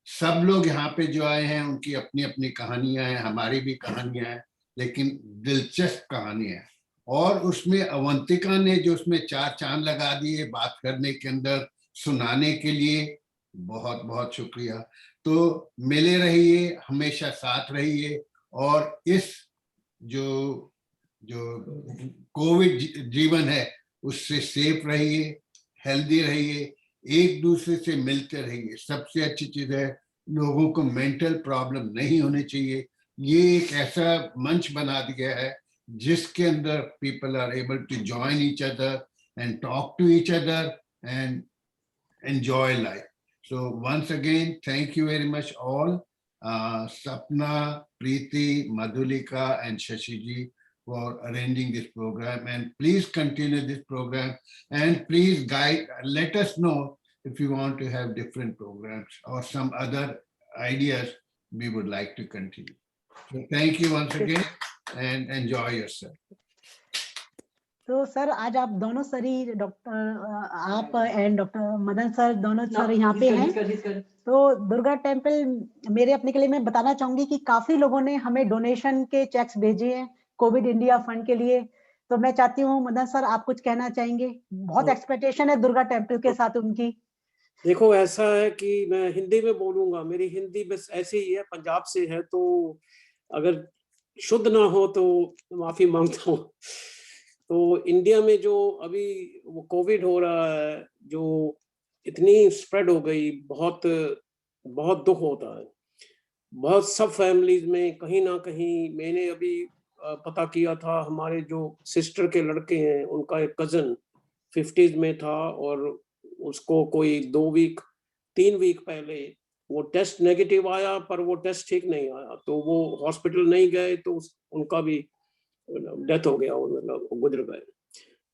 सब लोग यहाँ पे जो आए हैं उनकी अपनी अपनी कहानियां हैं, हमारी भी कहानियां हैं, लेकिन दिलचस्प कहानियां हैं। और उसमें अवंतिका ने जो उसमें 4 चांद लगा दिए बात करने के अंदर, सुनाने के लिए बहुत बहुत शुक्रिया। तो मिले रहिए, हमेशा साथ रहिए और इस जो कोविड जीवन है उससे सेफ रहिए, हेल्दी रहिए, एक दूसरे से मिलते रहिए। सबसे अच्छी चीज है, लोगों को मेंटल प्रॉब्लम नहीं होनी चाहिए। ये एक ऐसा मंच बना दिया है जिसके अंदर people are able to join each other and talk to each other and enjoy life. So once again, thank you very much all. Sapna, Preeti, Madhulika and Shashi ji for arranging this program, and please continue this program and please guide, let us know if you want to have different programs or some other ideas we would like to continue. So thank you once again and enjoy yourself. तो sir आज आप दोनों sir ही, doctor आप and doctor Madan sir, दोनों sir यहाँ पे हैं। तो दुर्गा टेम्पल, मेरे अपने के लिए मैं बताना चाहूंगी कि काफी लोगों ने हमें डोनेशन के चेक्स भेजे हैं कोविड इंडिया फंड के लिए। तो मैं चाहती हूँ मदन सर आप कुछ कहना चाहेंगे? बहुत एक्सपेक्टेशन है दुर्गा टेम्पल के साथ उनकी। देखो ऐसा है कि मैं हिंदी में बोलूंगा, मेरी हिंदी बस ऐसी ही है, पंजाब से है, तो अगर शुद्ध ना हो तो माफी मांगता हूँ। तो इंडिया में जो अभी वो कोविड हो रहा है, जो इतनी स्प्रेड हो गई, बहुत बहुत दुख होता है। बहुत सब फैमिलीज में कहीं ना कहीं, मैंने अभी पता किया था, हमारे जो सिस्टर के लड़के हैं उनका एक कजन 50s में था और उसको कोई 3 वीक पहले वो टेस्ट नेगेटिव आया, पर वो टेस्ट ठीक नहीं आया, तो वो हॉस्पिटल नहीं गए, तो उनका भी डेथ हो गया, मतलब गुजर गए।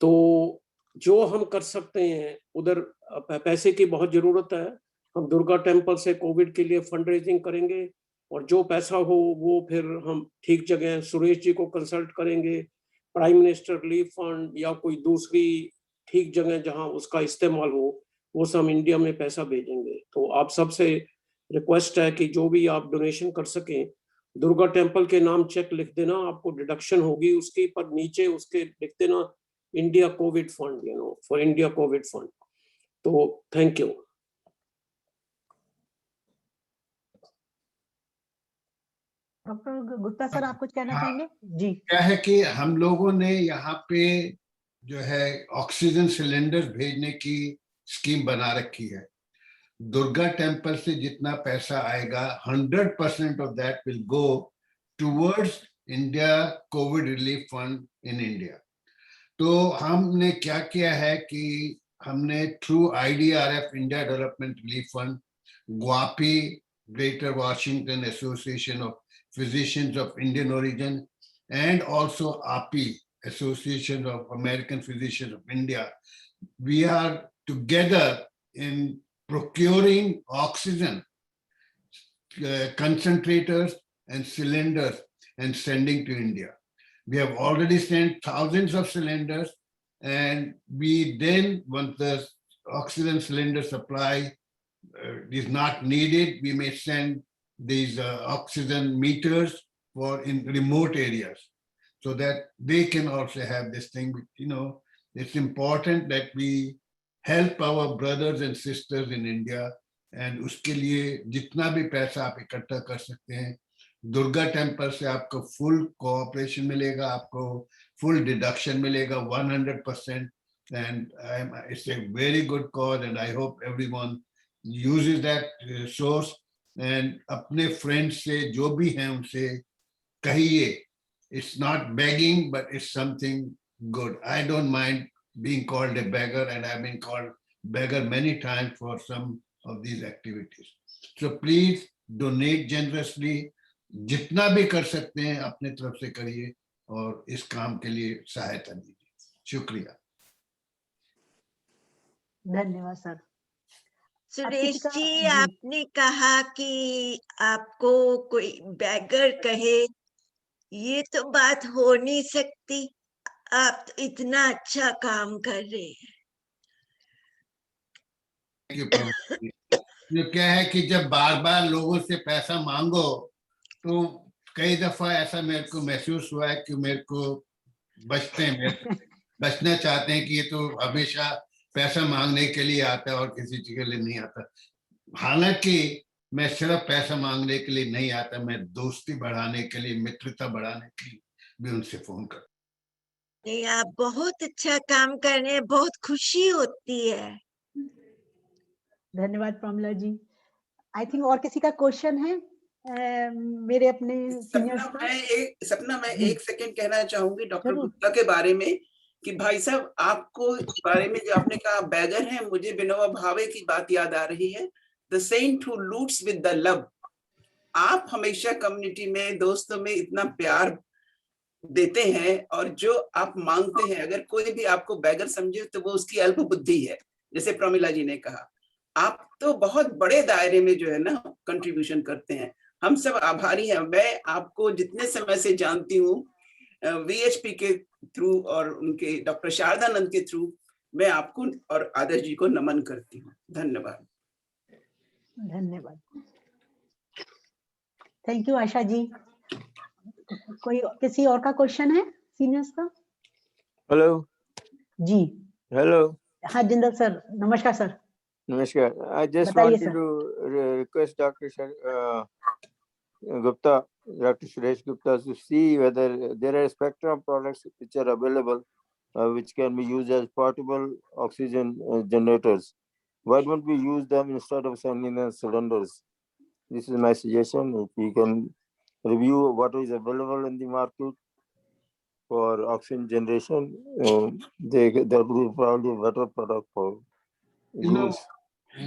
तो जो हम कर सकते हैं, उधर पैसे की बहुत जरूरत है। हम दुर्गा टेम्पल से कोविड के लिए फंड रेजिंग करेंगे और जो पैसा हो वो फिर हम ठीक जगह सुरेश जी को कंसल्ट करेंगे, प्राइम मिनिस्टर रिलीफ फंड या कोई दूसरी ठीक जगह जहां उसका इस्तेमाल हो, वो सब इंडिया में पैसा भेजेंगे। तो आप सबसे रिक्वेस्ट है कि जो भी आप डोनेशन कर सकें, दुर्गा टेम्पल के नाम चेक लिख देना, आपको डिडक्शन होगी उसकी, पर नीचे उसके लिख देना India COVID fund, for India COVID fund. तो thank you. Doctor Gupta sir आप कुछ कहना चाहेंगे? जी। क्या है कि हम लोगों ने यहाँ पे जो है ऑक्सीजन सिलेंडर्स भेजने की स्कीम बना रखी है। दुर्गा टेम्पल से जितना पैसा आएगा 100% of that will go towards India COVID relief fund in India. तो हमने क्या किया है कि हमने through IDRF, India development relief fund, ग्वापी, greater Washington association of physicians of Indian origin, and also API, Association of American Physicians of India, we are together in procuring oxygen, concentrators and cylinders and sending to India. We have already sent thousands of cylinders, and we then, once the oxygen cylinder supply is not needed, we may send these oxygen meters for in remote areas so that they can also have this thing. You know, it's important that we help our brothers and sisters in India, and उसके लिए जितना भी पैसा आप इकट्ठा कर सकते हैं, दुर्गा टेम्पल से आपको फुल कोऑपरेशन मिलेगा, आपको फुल डिडक्शन मिलेगा 100%, and it's a very good cause, and I hope everyone uses that source. And अपने friends से जो भी हैं उनसे कहिए, it's not begging, but it's something good. I don't mind being called a beggar, and I've been called beggar many times for some of these activities. So please donate generously. जितना भी कर सकते हैं अपने तरफ से करिए और इस काम के लिए सहायता दीजिए। शुक्रिया। धन्यवाद सर। सुरेश जी, आपने कहा कि आपको कोई बैगर कहे, ये तो बात हो नहीं सकती। आप तो इतना अच्छा काम कर रहे हैं। जो क्या है कि जब बार बार लोगों से पैसा मांगो, तो कई दफा ऐसा मेरे को महसूस हुआ है कि मेरे को बचना चाहते हैं कि ये तो हमेशा पैसा मांगने के लिए आता है और किसी चीज के लिए नहीं आता। हालांकि मैं सिर्फ पैसा मांगने के लिए नहीं आता, मैं दोस्ती बढ़ाने के लिए, मित्रता बढ़ाने के लिए भी उनसे फोन करता। नहीं, आप बहुत अच्छा काम कर रहे हैं, बहुत खुशी होती है। धन्यवाद प्रमिला जी। आई थिंक और किसी का क्वेश्चन है? मेरे अपने सीनियर्स का। सपना, मैं एक सेकंड कहना चाहूंगी डॉक्टर गुप्ता के बारे में कि भाई साहब, आपको इस बारे में जो आपने कहा बैगर है, मुझे विनोबा भावे की बात याद आ रही है, the saint who loots with the love. आप हमेशा कम्युनिटी में, दोस्तों में इतना प्यार देते हैं, और जो आप मांगते हैं, अगर कोई भी आपको बैगर समझे तो वो उसकी अल्प बुद्धि है, जैसे प्रमिला जी ने कहा। आप तो बहुत बड़े दायरे में जो है ना कंट्रीब्यूशन करते हैं, हम सब आभारी हैं। मैं आपको जितने समय से जानती हूँ, वीएचपी के थ्रू और उनके डॉक्टर शारदानंद के थ्रू, मैं आपको और आदर्श जी को नमन करती हूँ। धन्यवाद। धन्यवाद। Thank you Asha ji. कोई किसी और का क्वेश्चन है सीनियर्स का? हेलो जी। हेलो। हाँ जिंदल सर, नमस्कार सर। नमस्कार। I just wanted to request Dr. Gupta, Dr. Suresh Gupta, to see whether there are spectrum products which are available, which can be used as portable oxygen generators. Why don't we use them instead of sending them cylinders? This is my suggestion. If you can review what is available in the market for oxygen generation, that will be probably a better product for use. You know,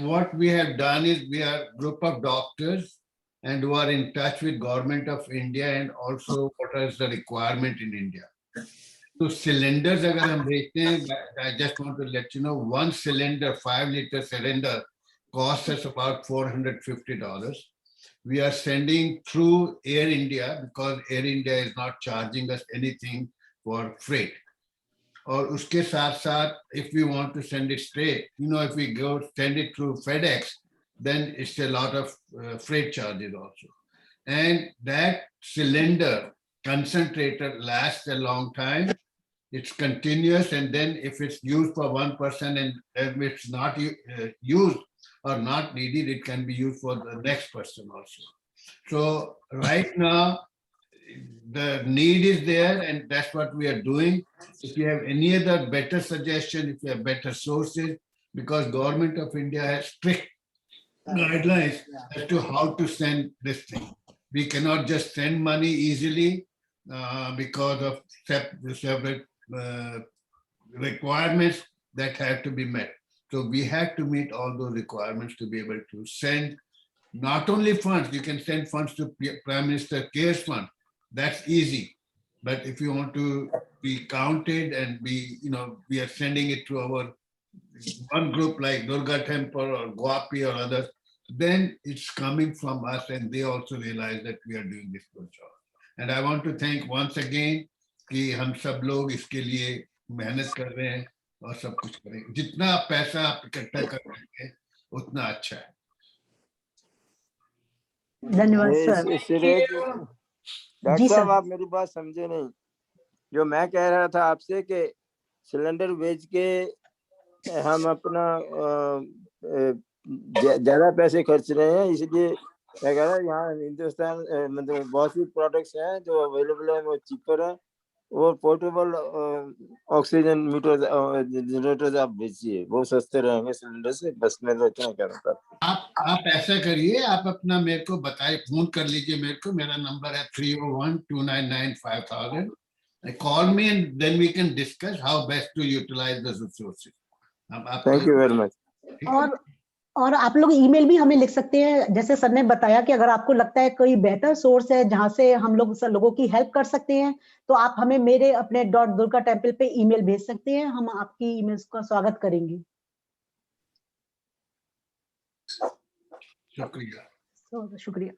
what we have done is we are a group of doctors and who are in touch with Government of India and also what is the requirement in India. So cylinders अगर हम देखते हैं, I just want to let you know, one cylinder, 5-liter cylinder, costs us about $450. We are sending through Air India because Air India is not charging us anything for freight. और उसके साथ साथ, if we want to send it straight, you know, if we go send it through FedEx, then it's a lot of freight charges also. And that cylinder concentrator lasts a long time. It's continuous, and then if it's used for one person and if it's not used or not needed, it can be used for the next person also. So right now, the need is there, and that's what we are doing. If you have any other better suggestion, if you have better sources, because Government of India has strict guidelines as to how to send this thing. We cannot just send money easily because of several requirements that have to be met. So we have to meet all those requirements to be able to send not only funds. You can send funds to Prime Minister Cares Fund. That's easy. But if you want to be counted and be, you know, we are sending it to our one group like Durga Temple or Guapi or others, then it's coming from us and they also realize that we are doing this good job. And I want to thank once again कि हम सब लोग इसके लिए मेहनत कर रहे हैं और सब कुछ करें. जितना पैसा आप इकट्ठा कर सकें उतना अच्छा है. धन्यवाद सर. डॉक्टर साहब, आप मेरी बात समझे नहीं. जो मैं कह रहा था आपसे कि सिलेंडर बेच के हम अपना ज्यादा पैसे खर्च रहे हैं, इसलिए मैं कह रहा हूँ यहाँ हिंदुस्तान मतलब बहुत सी प्रोडक्ट्स हैं जो अवेलेबल है, वो चीपर है. वो पोर्टेबल ऑक्सीजन मीटर जनरेटर आप बेचिए, वो सस्ते रहेंगे सिलेंडर से. बस मैं तो इतना कह रहा था. आप ऐसा करिए, आप अपना मेरे को बताइए, फोन कर लीजिए मेरे को. मेरा नंबर है 301-299-5000. Call me and then we can discuss how best to utilize the resources. Thank you very much. और आप लोग ईमेल भी हमें लिख सकते हैं. जैसे सर ने बताया कि अगर आपको लगता है कोई बेहतर सोर्स है जहां से हम लोग लोगों की हेल्प कर सकते हैं, तो आप हमें मेरे अपने .durgatemple पे ईमेल भेज सकते हैं. हम आपकी ईमेल्स का स्वागत करेंगे. शुक्रिया.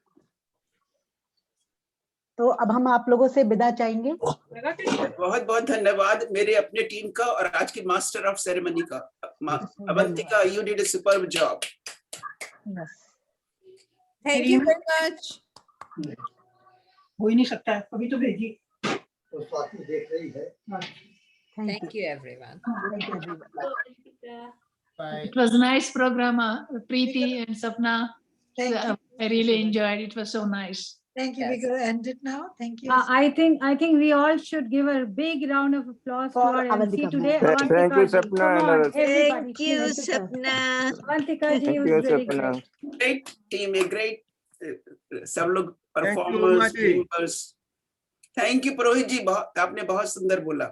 तो अब हम आप लोगों से विदा चाहेंगे. बहुत बहुत धन्यवाद मेरे अपने टीम का और आज की मास्टर ऑफ सेरेमनी का. Avantika, you did a superb job. Thank you very much. हो ही नहीं सकता है, अभी तो भेजी. तो साथ में देख रही है. Thank you everyone. It was a nice program, Preeti and Sapna. I really enjoyed it. It was so nice. Thank you. Yes. We're going to end it now. Thank you. I think we all should give a big round of applause to our MC today. Thank you, Sapna. Come on, everybody. Thank you, Sapna. Avantika ji was very great. Great team, a great सब लोग performers, members. Thank you, Purohit ji. आपने बहुत सुंदर बोला.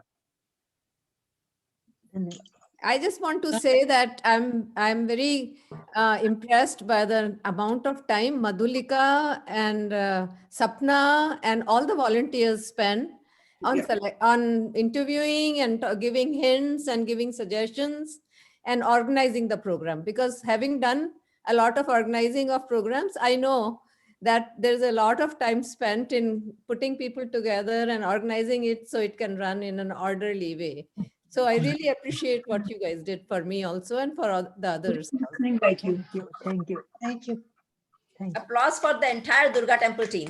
I just want to say that I'm very impressed by the amount of time Madhulika and Sapna and all the volunteers spend on on interviewing and giving hints and giving suggestions and organizing the program. Because having done a lot of organizing of programs, I know that there's a lot of time spent in putting people together and organizing it so it can run in an orderly way. So I really appreciate what you guys did for me also and for all the others. Thank you. Thank you. Thank you. Applause for the entire Durga Temple team.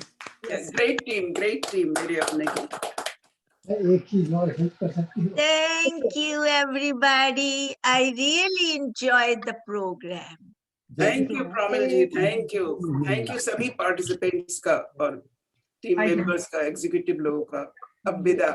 Yes, great team, मेरे अपने की. Thank you, everybody. I really enjoyed the program. Thank you, Pramil ji. Thank you. Thank you सभी participants का और team members का, executive लोगों का. अब विदा.